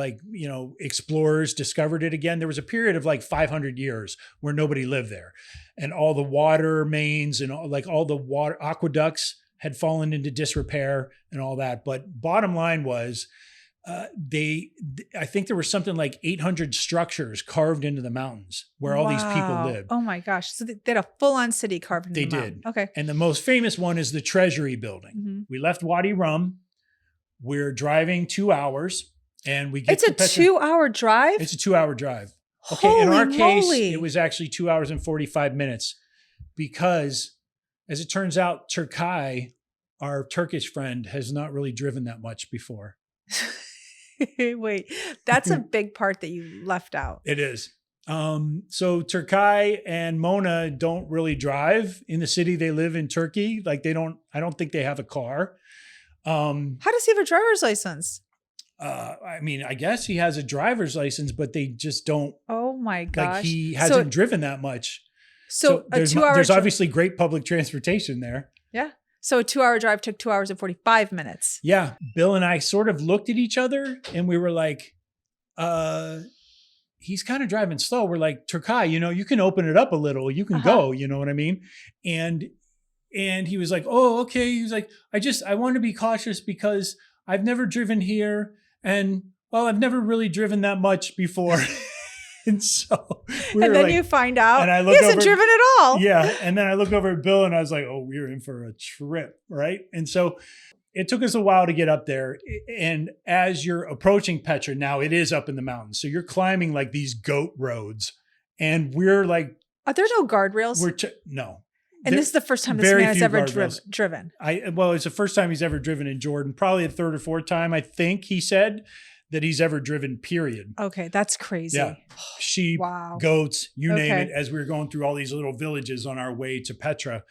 explorers discovered it again. There was a period of like 500 years where nobody lived there, and all the water mains and all the water aqueducts had fallen into disrepair and all that. But bottom line was, I think there was something like 800 structures carved into the mountains where all these people live. Oh my gosh. So they had a full-on city carved into They the mountain. did. Okay. And the most famous one is the Treasury Building. Mm-hmm. We left Wadi Rum. We're driving 2 hours and we get It's a 2-hour drive? It's a 2-hour drive. Okay. Holy in our case, moly. it was actually 2 hours and 45 minutes because as it turns out, Turkai, our Turkish friend, has not really driven that much before. Wait, that's a big part that you left out. It is. So Turkai and Mona don't really drive in the city they live in Turkey. Like I don't think they have a car. How does he have a driver's license? I mean, I guess he has a driver's license, but they just don't. Oh my gosh. Like he hasn't driven that much. So a there's 2-hour there's obviously great public transportation there. Yeah. So a 2-hour drive took 2 hours and 45 minutes. Yeah. Bill and I sort of looked at each other and we were like, he's kind of driving slow. We're like, Turkai, you can open it up a little. You can go, you know what I mean? And he was like, oh, okay. He was like, I want to be cautious because I've never driven here. And well, I've never really driven that much before. And so you find out and I he hasn't driven at all. Yeah. And then I looked over at Bill and I was like, oh, we're in for a trip. Right. And so it took us a while to get up there. And as you're approaching Petra, now it is up in the mountains. So you're climbing like these goat roads. And we're like, are there no guardrails? No. And this is the first time this man has ever driven. It's the first time he's ever driven in Jordan. Probably the third or fourth time, I think he said, that he's ever driven, period. Okay, that's crazy. Yeah. Sheep, goats, you name it, as we were going through all these little villages on our way to Petra.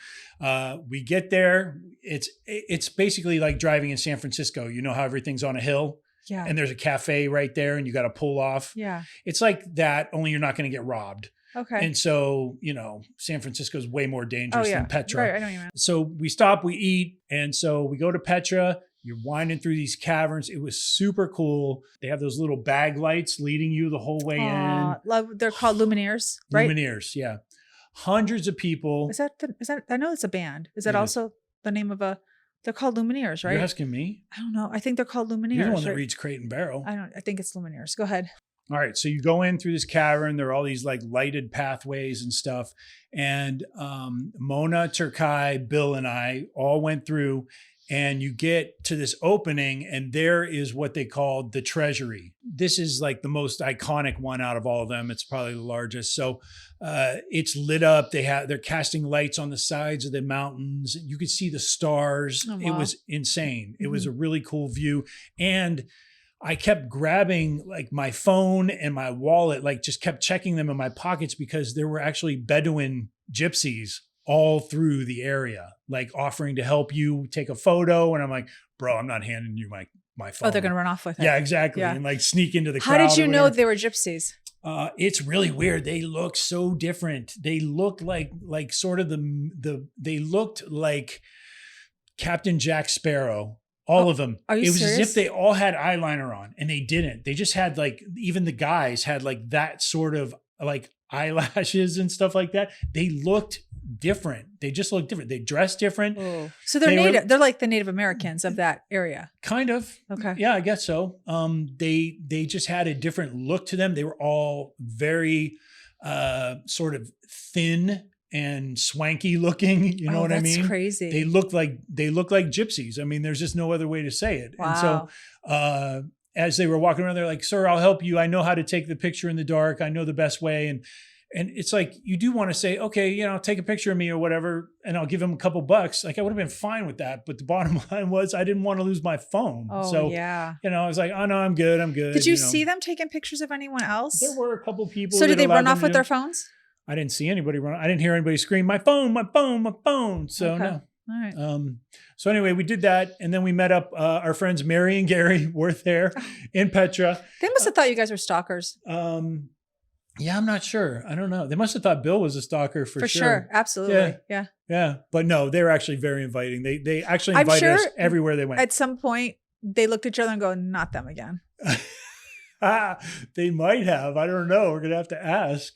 We get there. It's basically like driving in San Francisco. You know how everything's on a hill? Yeah. And there's a cafe right there and you got to pull off. Yeah. It's like that, only you're not going to get robbed. Okay. And so, San Francisco is way more dangerous than Petra. Right, I know what you mean. So we stop, we eat. And so we go to Petra. You're winding through these caverns. It was super cool. They have those little bag lights leading you the whole way in. They're called Lumineers, right? Lumineers, yeah. Hundreds of people. Is that I know it's a band. Is that also the name of they're called Lumineers, right? You're asking me? I don't know. I think they're called Lumineers. You're the one that reads Crate and Barrel. I think it's Lumineers. Go ahead. All right. So you go in through this cavern. There are all these like lighted pathways and stuff. And Mona, Turkai, Bill, and I all went through. And you get to this opening and there is what they called the treasury. This is like the most iconic one out of all of them. It's probably the largest. So it's lit up. They're casting lights on the sides of the mountains. You could see the stars. Oh, wow. It was insane. It was a really cool view. And I kept grabbing like my phone and my wallet, like just kept checking them in my pockets because there were actually Bedouin gypsies all through the area, like offering to help you take a photo. And I'm like, bro, I'm not handing you my phone. Oh, they're going to run off with it. Yeah, exactly. Yeah. And like sneak into the crowd. How did you know they were gypsies? It's really weird. They look so different. They look like sort of they looked like Captain Jack Sparrow. All of them. Are you serious? It was as if they all had eyeliner on and they didn't. They just had like, even the guys had like that sort of like eyelashes and stuff like that. They looked different. They just looked different. They dressed different. Oh. So they're native. They're like the Native Americans of that area. Kind of. Okay. Yeah, I guess so. They just had a different look to them. They were all very sort of thin and swanky looking. You know what I mean? That's crazy. They look like gypsies. I mean, there's just no other way to say it. Wow. And so as they were walking around, they're like, "Sir, I'll help you. I know how to take the picture in the dark. I know the best way." And it's like, you do want to say, okay, take a picture of me or whatever, and I'll give him a couple bucks. Like I would have been fine with that. But the bottom line was I didn't want to lose my phone. Oh, so, yeah. I was like, oh no, I'm good. Did you see them taking pictures of anyone else? There were a couple people. So did they run off with their phones? I didn't see anybody run. I didn't hear anybody scream, my phone, my phone, my phone. So okay. No. All right. So anyway, we did that. And then we met up, our friends, Mary and Gary were there in Petra. They must have thought you guys were stalkers. Yeah, I'm not sure. I don't know. They must have thought Bill was a stalker for sure. Absolutely. Yeah. Yeah. But no, they were actually very inviting. They actually invited us everywhere they went. At some point they looked at each other and go, not them again. They might have. I don't know. We're going to have to ask.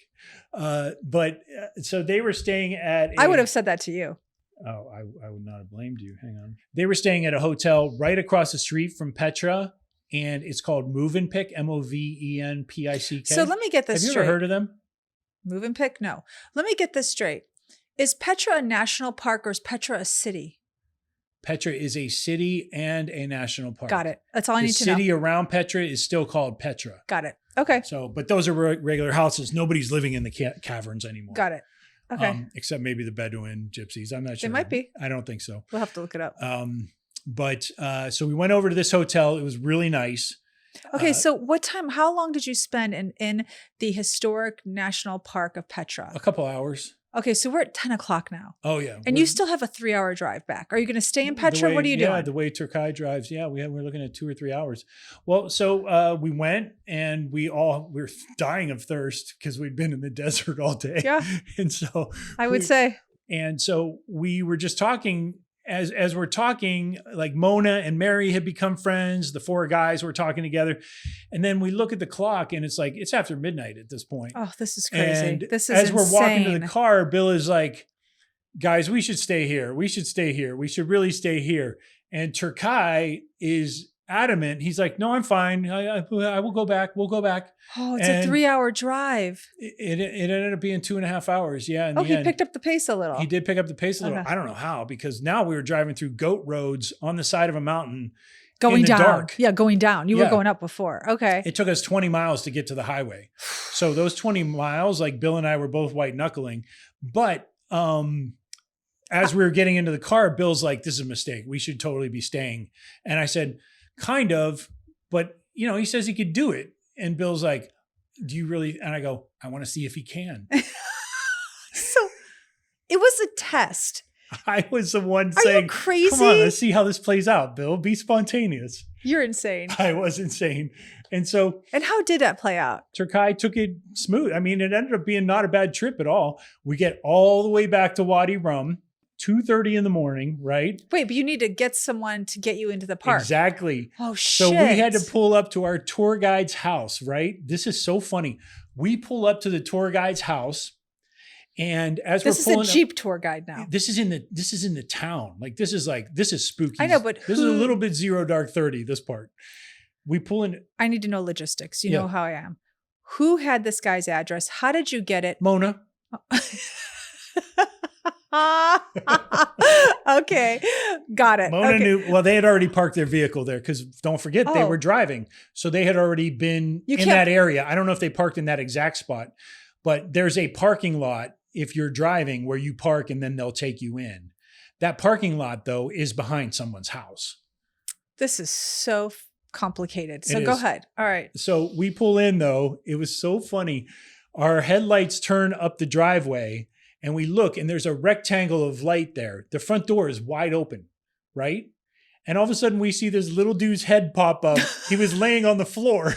So they were staying at I would have said that to you. Oh, I would not have blamed you. Hang on. They were staying at a hotel right across the street from Petra. and it's called Movenpick, Movenpick. So let me get this Have you straight. ever heard of them? Movenpick? No. Let me get this straight. Is Petra a national park or is Petra a city? Petra is a city and a national park. Got it. That's all I The need to know. city around Petra is still called Petra. Got it. Okay. So, but those are regular houses. Nobody's living in the caverns anymore. Got it. Okay. Except maybe the Bedouin gypsies. I'm not sure. They might be. I don't think so. We'll have to look it up. So we went over to this hotel. It was really nice. Okay. So how long did you spend in the historic national park of Petra? A couple hours. Okay. So we're at 10 o'clock now. Oh yeah. And you still have a 3-hour drive back. Are you going to stay in Petra? What are you doing? Yeah, the way Turkai drives. Yeah, we're looking at 2 or 3 hours. Well, so we went and we were dying of thirst because we'd been in the desert all day. Yeah. And so I would say. And so we were just talking as we're talking, like Mona and Mary had become friends. The 4 guys were talking together. And then we look at the clock and it's like, it's after midnight at this point. Oh, this is crazy. And this is as insane. we're walking to the car, Bill is like, guys, we should stay here. We should stay here. We should really stay here. And Turkai is adamant. He's like, no, I'm fine. I will go back. We'll go back. Oh, it's And a 3-hour drive. It ended up being 2.5 hours. Yeah. Oh, he picked up the pace a little. He did pick up the pace a little. Okay. I don't know how, because now we were driving through goat roads on the side of a mountain. Going in the down. dark. Yeah, going down. You were Yeah. going up before. Okay. It took us 20 miles to get to the highway. So those 20 miles, like Bill and I were both white knuckling. But as we were getting into the car, Bill's like, this is a mistake. We should totally be staying. And I said, kind of, but he says he could do it. And Bill's like, do you really? And I go, I want to see if he can. So it was a test. I was the one Are saying, you crazy? come on, let's see how this plays out, Bill. Be spontaneous. You're insane. I was insane. And so And how did that play out? Turkai took it smooth. I mean, it ended up being not a bad trip at all. We get all the way back to Wadi Rum, 2:30 in the morning, right? Wait, but you need to get someone to get you into the park. Exactly. Oh, shit. So we had to pull up to our tour guide's house, right? This is so funny. We pull up to the tour guide's house, and as This we're is pulling a Jeep tour guide now. this is in the town. This is spooky. I know, but this is a little bit zero dark 30, this part. We pull in. I need to know logistics. You Yeah. know how I am. Who had this guy's address? How did you get it? Mona. Okay. Got it. Mona Okay. knew, well, they had already parked their vehicle there because don't forget, they Oh. were driving. So they had already been You in can't- that area. I don't know if they parked in that exact spot, but there's a parking lot if you're driving where you park and then they'll take you in. That parking lot, though, is behind someone's house. This is so complicated. So It go is. ahead. All right. So we pull in, though. It was so funny. Our headlights turn up the driveway and we look and there's a rectangle of light there. The front door is wide open, right? And all of a sudden we see this little dude's head pop up. He was laying on the floor.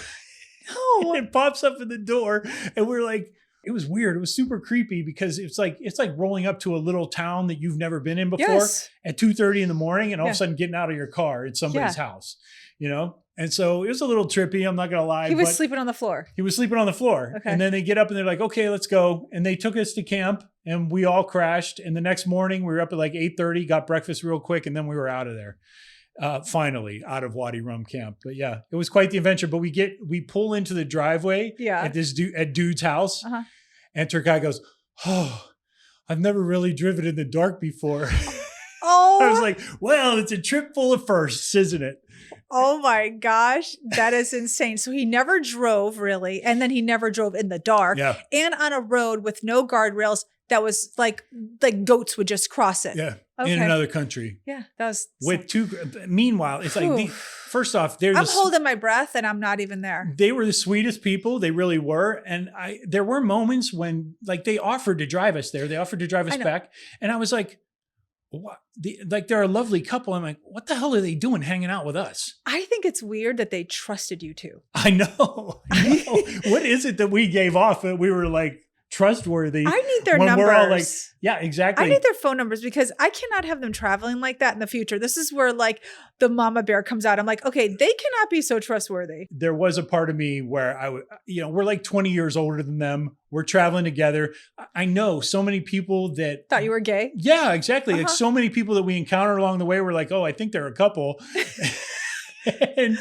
Oh, And it pops up in the door and we're like, it was weird. It was super creepy because it's like rolling up to a little town that you've never been in before yes. at 2:30 in the morning and all of Yeah. a sudden getting out of your car at somebody's Yeah. house, And so it was a little trippy. I'm not going to lie. He was but sleeping on the floor. he was sleeping on the floor. Okay. And then they get up and they're like, okay, let's go. And they took us to camp and we all crashed. And the next morning we were up at like 8:30, got breakfast real quick. And then we were out of there. Finally out of Wadi Rum camp. But yeah, it was quite the adventure. But we pull into the driveway Yeah. at this dude's house. Uh-huh. And Turkai goes, oh, I've never really driven in the dark before. Oh, I was like, well, it's a trip full of firsts, isn't it? oh my gosh. That is insane. So he never drove really. And then he never drove in the dark Yeah. and on a road with no guardrails that was like goats would just cross it. Yeah. Okay. In another country. Yeah. That was With meanwhile, it's like, Whew. first off, they're I'm holding my breath and I'm not even there. they were the sweetest people. They really were. And there were moments when they offered to drive us there. They offered to drive us I know. back. And I was like, what? They're a lovely couple. I'm like, what the hell are they doing hanging out with us? I think it's weird that they trusted you two. I know. What is it that we gave off that we were like trustworthy? I need their when numbers. we're all like, yeah, exactly. I need their phone numbers because I cannot have them traveling like that in the future. This is where the mama bear comes out. I'm like, okay, they cannot be so trustworthy. There was a part of me where I would, we're like 20 years older than them. We're traveling together. I know so many people that Thought you were gay. yeah, exactly. Like Uh-huh. so many people that we encounter along the way were like, oh, I think they're a couple. and,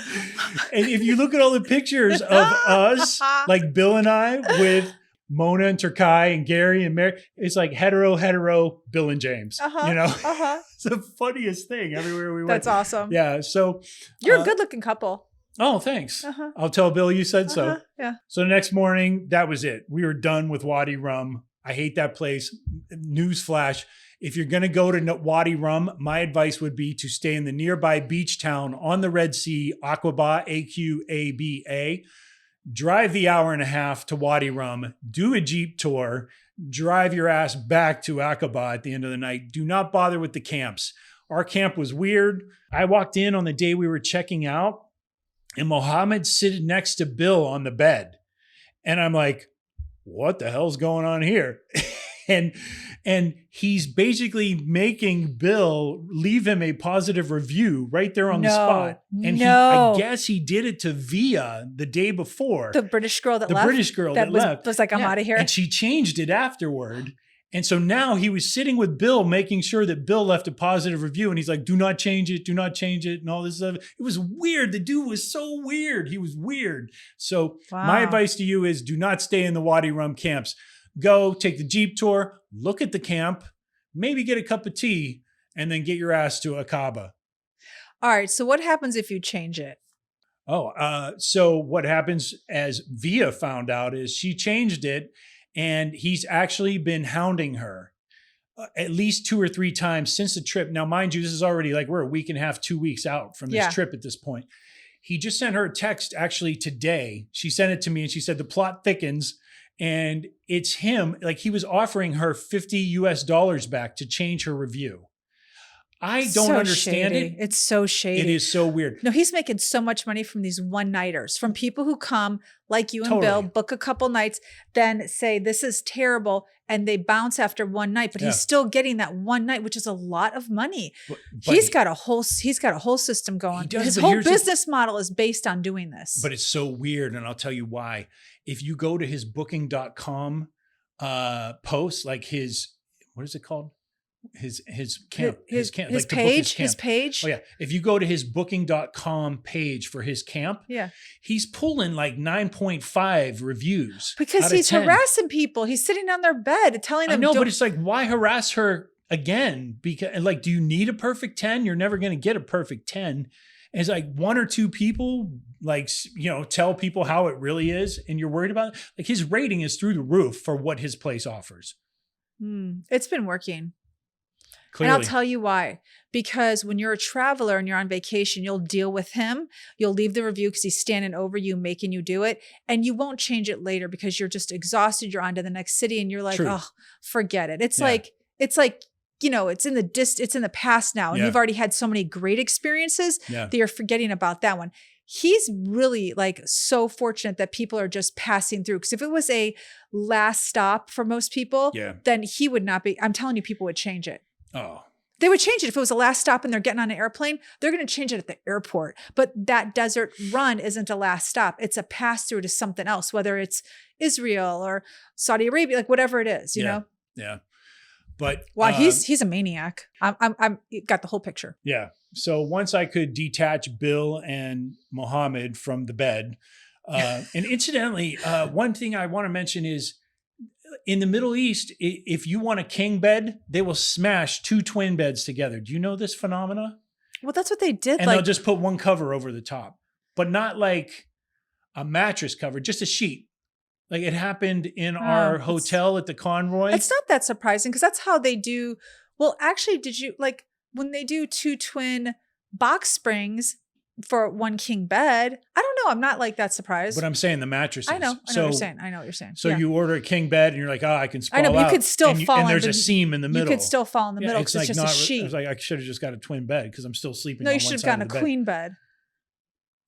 and if you look at all the pictures of us, like Bill and I with Mona and Turkai and Gary and Mary, it's like hetero, Bill and James. You know, it's the funniest thing everywhere we went. That's awesome. Yeah. So you're a good looking couple. Oh, thanks. I'll tell Bill you said so. Yeah. So the next morning, that was it. We were done with Wadi Rum. I hate that place. Newsflash. If you're going to go to Wadi Rum, my advice would be to stay in the nearby beach town on the Red Sea, Aqaba, Aqaba. Drive the hour and a half to Wadi Rum, do a Jeep tour, drive your ass back to Aqaba at the end of the night. Do not bother with the camps. Our camp was weird. I walked in on the day we were checking out, and Mohammed sitting next to Bill on the bed. And I'm like, what the hell's going on here? and he's basically making Bill leave him a positive review right there on the spot. And I guess he did it to Via the day before. The British girl that left. The British girl that left. Was like, I'm out of here. And she changed it afterward. And so now he was sitting with Bill, making sure that Bill left a positive review. And he's like, do not change it, and all this stuff. It was weird. The dude was so weird. He was weird. So my advice to you is do not stay in the Wadi Rum camps. Go take the Jeep tour, look at the camp, maybe get a cup of tea, and then get your ass to Aqaba. All right. So what happens if you change it? So what happens, as Via found out, is she changed it. And he's actually been hounding her at least 2 or 3 times since the trip. Now, mind you, this is already like we're a week and a half, 2 weeks out from this trip at this point. He just sent her a text actually today. She sent it to me and she said, the plot thickens and it's him. Like he was offering her $50 back to change her review. I don't understand it. It's so shady. It is so weird. No, he's making so much money from these one-nighters, from people who come like you and Bill, book a couple nights, then say, this is terrible. And they bounce after one night, but he's still getting that one night, which is a lot of money. But he's got a whole system going. His whole business model is based on doing this. But it's so weird. And I'll tell you why. If you go to his booking.com post, like his, what is it called? His camp, his page. Oh yeah. If you go to his booking.com page for his camp, he's pulling like 9.5 reviews. Because he's harassing people. He's sitting on their bed telling them. I know, but it's like, why harass her again? Because like, do you need a perfect 10? You're never going to get a perfect 10. And it's like 1 or 2 people, like, you know, tell people how it really is. And you're worried about it. Like his rating is through the roof for what his place offers. It's been working. Clearly. And I'll tell you why. Because when you're a traveler and you're on vacation, you'll deal with him. You'll leave the review because he's standing over you, making you do it. And you won't change it later because you're just exhausted. You're on to the next city and you're like, oh, forget it. It's like, you know, it's in the past now. And you've already had so many great experiences that you're forgetting about that one. He's really like so fortunate that people are just passing through. Because if it was a last stop for most people, then he would not be. I'm telling you, people would change it. Oh, they would change it. If it was a last stop and they're getting on an airplane, they're going to change it at the airport. But that desert run isn't a last stop. It's a pass through to something else, whether it's Israel or Saudi Arabia, like whatever it is, you know? Yeah. But wow, he's a maniac. I'm got the whole picture. Yeah. So once I could detach Bill and Mohammed from the bed, and incidentally, one thing I want to mention is, in the Middle East, if you want a king bed, they will smash 2 twin beds together. Do you know this phenomena? Well, that's what they did. And they'll just put one cover over the top, but not like a mattress cover, just a sheet. Like it happened in our hotel at the Conroy. It's not that surprising because that's how they do. Well, actually, did you like when they do 2 twin box springs for 1 king bed? I don't know. I'm not like that surprised. But I'm saying the mattresses. I know what you're saying. I know what you're saying. So you order a king bed and you're like, I can sprawl out. I know, but you could still fall. And there's a seam in the middle. You could still fall in the middle because it's just a sheet. I was like, I should have just got a twin bed because I'm still sleeping. No, on you one should have side gotten of a the queen bed.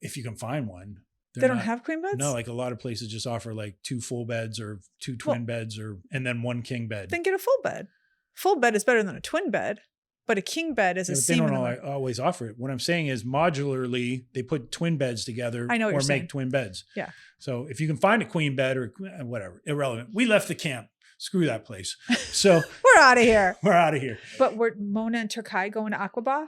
If you can find one. They don't have queen beds? No, like a lot of places just offer like 2 full beds or 2 twin beds and then 1 king bed. Then get a full bed. Full bed is better than a twin bed. But a king bed is a seam. They don't always offer it. What I'm saying is modularly, they put twin beds together or make twin beds. Yeah. So if you can find a queen bed or whatever, irrelevant. We left the camp. Screw that place. So we're out of here. We're out of here. But were Mona and Turkai going to Aqaba?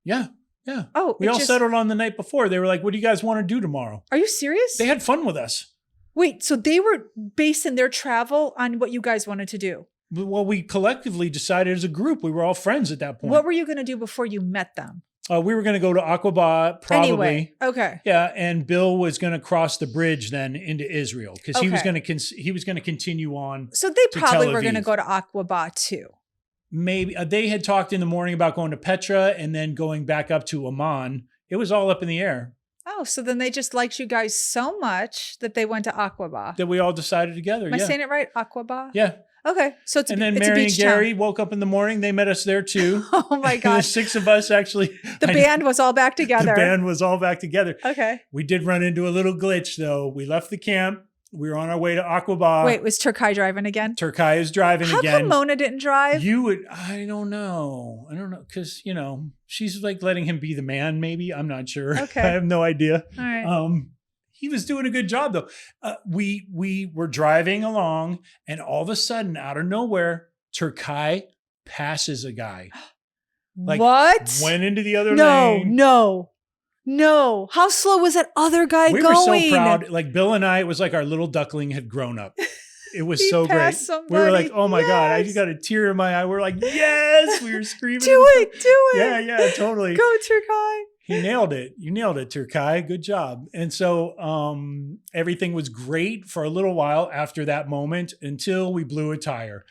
Yeah. Yeah. Oh, We all settled on the night before. They were like, what do you guys want to do tomorrow? Are you serious? They had fun with us. Wait, so they were basing their travel on what you guys wanted to do? Well, we collectively decided as a group, we were all friends at that point. What were you going to do before you met them? We were going to go to Aqaba, probably. Anyway, okay. Yeah, and Bill was going to cross the bridge then into Israel because he was going to continue on. So they to probably Tel were going to Aviv. go to Aqaba too. Maybe they had talked in the morning about going to Petra and then going back up to Amman. It was all up in the air. Oh, so then they just liked you guys so much that they went to Aqaba. That we all decided together. Am I saying it right? Aqaba? Yeah. Okay. So it's and then it's Mary a and beach Gary town. woke up in the morning. They met us there too. Oh my And the God. 6 of us actually. The band was all back together. The band was all back together. Okay. We did run into a little glitch though. We left the camp. We were on our way to Aqaba. Wait, was Turkai driving again? Turkai is driving How again. come Mona didn't drive? I don't know. Because, she's like letting him be the man, maybe. I'm not sure. Okay. I have no idea. All right. He was doing a good job though. We were driving along and all of a sudden out of nowhere, Turkai passes a guy. What? Went into the other No, lane. no. How slow was that other guy We going? were so proud. Like Bill and I, it was like our little duckling had grown up. It was He so great. passed We were like, somebody. oh my God, I Yes. just got a tear in my eye. We're like, yes, we were screaming. Do it. Yeah, totally. Go, Turkai. He nailed it. You nailed it, Turkai. Good job. And so everything was great for a little while after that moment until we blew a tire.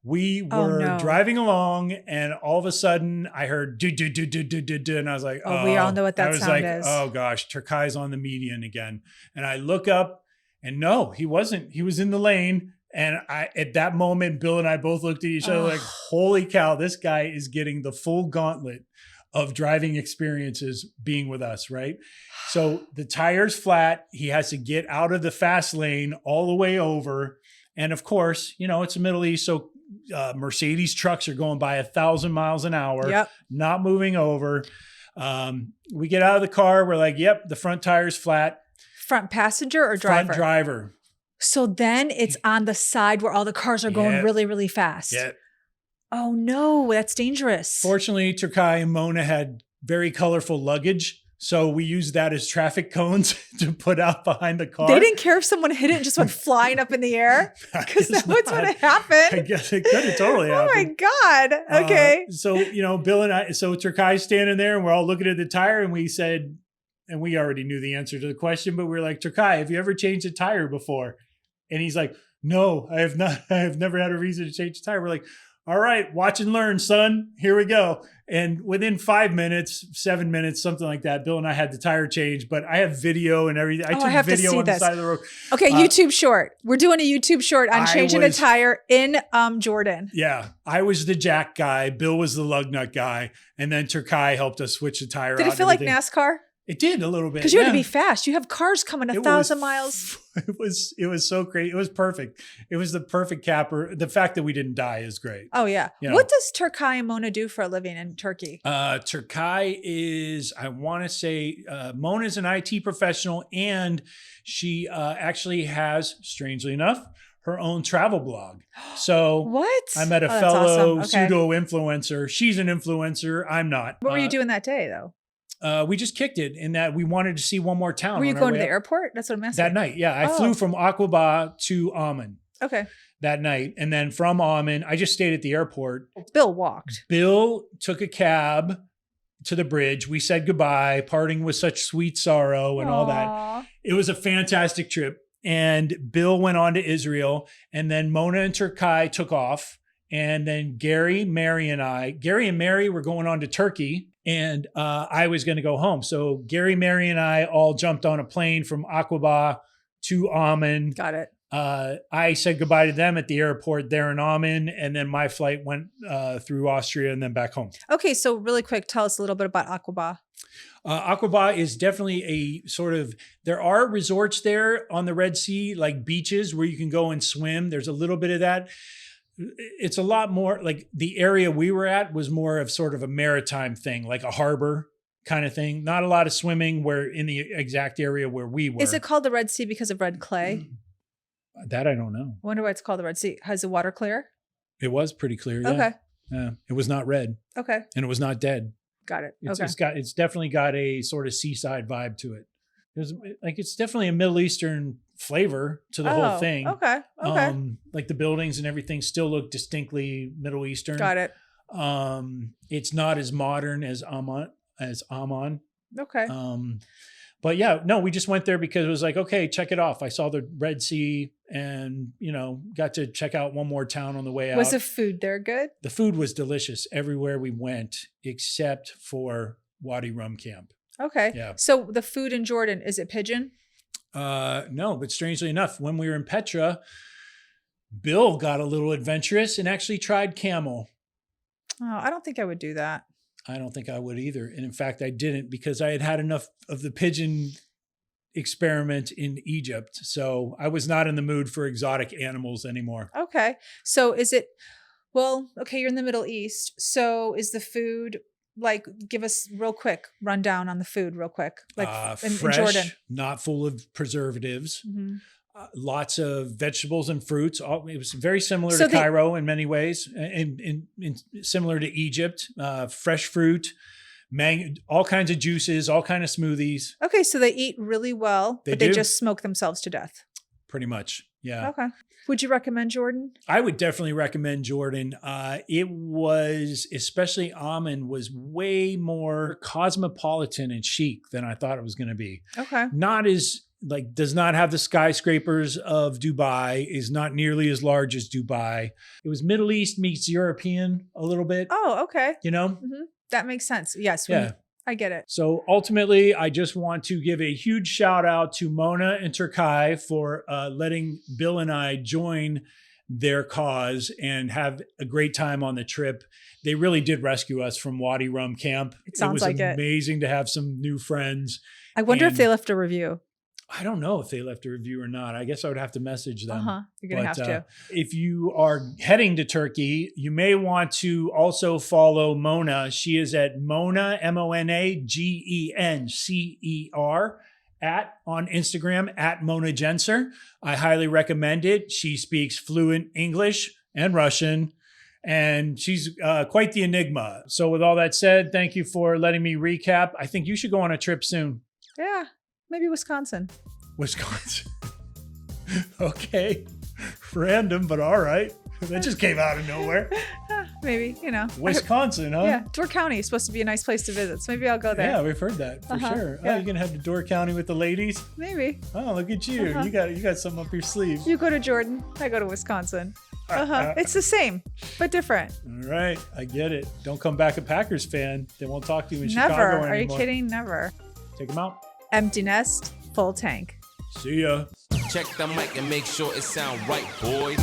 We were driving along and all of a sudden I heard do, and I was like, Oh, we all know what that sound is. Oh gosh, Turkai's on the median again. And I look up and no, he wasn't. He was in the lane. And at that moment, Bill and I both looked at each other like, holy cow, this guy is getting the full gauntlet of driving experiences being with us, right? So the tire's flat. He has to get out of the fast lane all the way over. And of course, it's the Middle East. So Mercedes trucks are going by 1,000 miles an hour, not moving over. We get out of the car. We're like, yep, the front tire's flat. Front passenger or driver? Front driver. So then it's on the side where all the cars are going really, really fast. Yeah. Oh no, that's dangerous. Fortunately, Turkai and Mona had very colorful luggage. So we used that as traffic cones to put out behind the car. They didn't care if someone hit it and just went flying up in the air because that was what happened. I guess it could have totally happened. Oh my God. Okay. So Bill and I, so Turkai's standing there and we're all looking at the tire and we said, and we already knew the answer to the question, but we were like, Turkai, have you ever changed a tire before? And he's like, no, I have not. I have never had a reason to change a tire. We're like, all right, watch and learn, son. Here we go. And within 5 minutes, 7 minutes, something like that, Bill and I had the tire changed, but I have video and everything. I took video on the side of the road. Okay, YouTube short. We're doing a YouTube short on changing a tire in Jordan. Yeah. I was the jack guy. Bill was the lug nut guy. And then Turkai helped us switch the tire out. Did it feel like NASCAR? It did a little bit. Because you had to be fast. You have cars coming 1,000 miles. It was so great. It was perfect. It was the perfect capper. The fact that we didn't die is great. Oh, yeah. What does Turkai and Mona do for a living in Turkey? Turkai is, I want to say, Mona's an IT professional, and she actually has, strangely enough, her own travel blog. So what? I met a fellow awesome. Okay. pseudo influencer. She's an influencer. I'm not. What were you doing that day, though? We just kicked it in that we wanted to see one more town. Were you going to the airport? That's what I'm asking. That night, yeah. I flew from Aqaba to Amman. Okay. That night. And then from Amman, I just stayed at the airport. Bill walked. Bill took a cab to the bridge. We said goodbye, parting with such sweet sorrow and all that. It was a fantastic trip. And Bill went on to Israel. And then Mona and Turkai took off. And then Gary and Mary were going on to Turkey. And I was going to go home. So Gary, Mary, and I all jumped on a plane from Aqaba to Amman. Got it. I said goodbye to them at the airport there in Amman. And then my flight went through Austria and then back home. Okay. So really quick, tell us a little bit about Aqaba. Aqaba is definitely a sort of, there are resorts there on the Red Sea, like beaches where you can go and swim. There's a little bit of that. It's a lot more like the area we were at was more of sort of a maritime thing, like a harbor kind of thing. Not a lot of swimming where in the exact area where we were. Is it called the Red Sea because of red clay? That I don't know. I wonder why it's called the Red Sea. Has the water clear? It was pretty clear. Yeah. Okay. Yeah. It was not red. Okay. And it was not dead. Got it. It's, Okay. it's definitely got a sort of seaside vibe to it. It's definitely a Middle Eastern flavor to the whole thing. Okay. Okay. Like the buildings and everything still look distinctly Middle Eastern. Got it. It's not as modern as Amman. Okay. But yeah, no, we just went there because it was like, okay, check it off. I saw the Red Sea and, got to check out one more town on the way out. Was the food there good? The food was delicious everywhere we went, except for Wadi Rum Camp. Okay. Yeah. So the food in Jordan, is it pigeon? No, but strangely enough, when we were in Petra, Bill got a little adventurous and actually tried camel. Oh, I don't think I would do that. I don't think I would either. And in fact, I didn't because I had had enough of the pigeon experiment in Egypt. So I was not in the mood for exotic animals anymore. Okay. So okay, you're in the Middle East. So is the food give us real quick rundown on the food real quick. In fresh, Jordan. not full of preservatives. Mm-hmm. Lots of vegetables and fruits. It was very similar to Cairo in many ways, and similar to Egypt. Fresh fruit, all kinds of juices, all kinds of smoothies. Okay, so they eat really well, but they just smoke themselves to death. Pretty much, yeah. Okay. Would you recommend Jordan? I would definitely recommend Jordan. It was, especially Amman, was way more cosmopolitan and chic than I thought it was going to be. Okay. Not as does not have the skyscrapers of Dubai, is not nearly as large as Dubai. It was Middle East meets European a little bit. Oh, okay. Mm-hmm. That makes sense. Yes. Yeah. I get it. So ultimately, I just want to give a huge shout out to Mona and Turkai for letting Bill and I join their cause and have a great time on the trip. They really did rescue us from Wadi Rum Camp. It sounds like it. It was amazing to have some new friends. I wonder if they left a review. I don't know if they left a review or not. I guess I would have to message them. You're going to have to. If you are heading to Turkey, you may want to also follow Mona. She is at Mona, MONAGENCER, on Instagram, at Mona Gencer. I highly recommend it. She speaks fluent English and Russian, and she's quite the enigma. So with all that said, thank you for letting me recap. I think you should go on a trip soon. Yeah. Maybe Wisconsin. Okay. Random, but all right. That just came out of nowhere. Maybe, Wisconsin, huh? Yeah. Door County is supposed to be a nice place to visit. So maybe I'll go there. Yeah, we've heard that for sure. Yeah. Oh, you're going to head to Door County with the ladies? Maybe. Oh, look at you. You got something up your sleeve. You go to Jordan. I go to Wisconsin. It's the same, but different. All right. I get it. Don't come back a Packers fan. They won't talk to you in Never. Chicago anymore. Are you kidding? Never. Take them out. Empty nest, full tank. See ya. Check the mic and make sure it sound right, boys.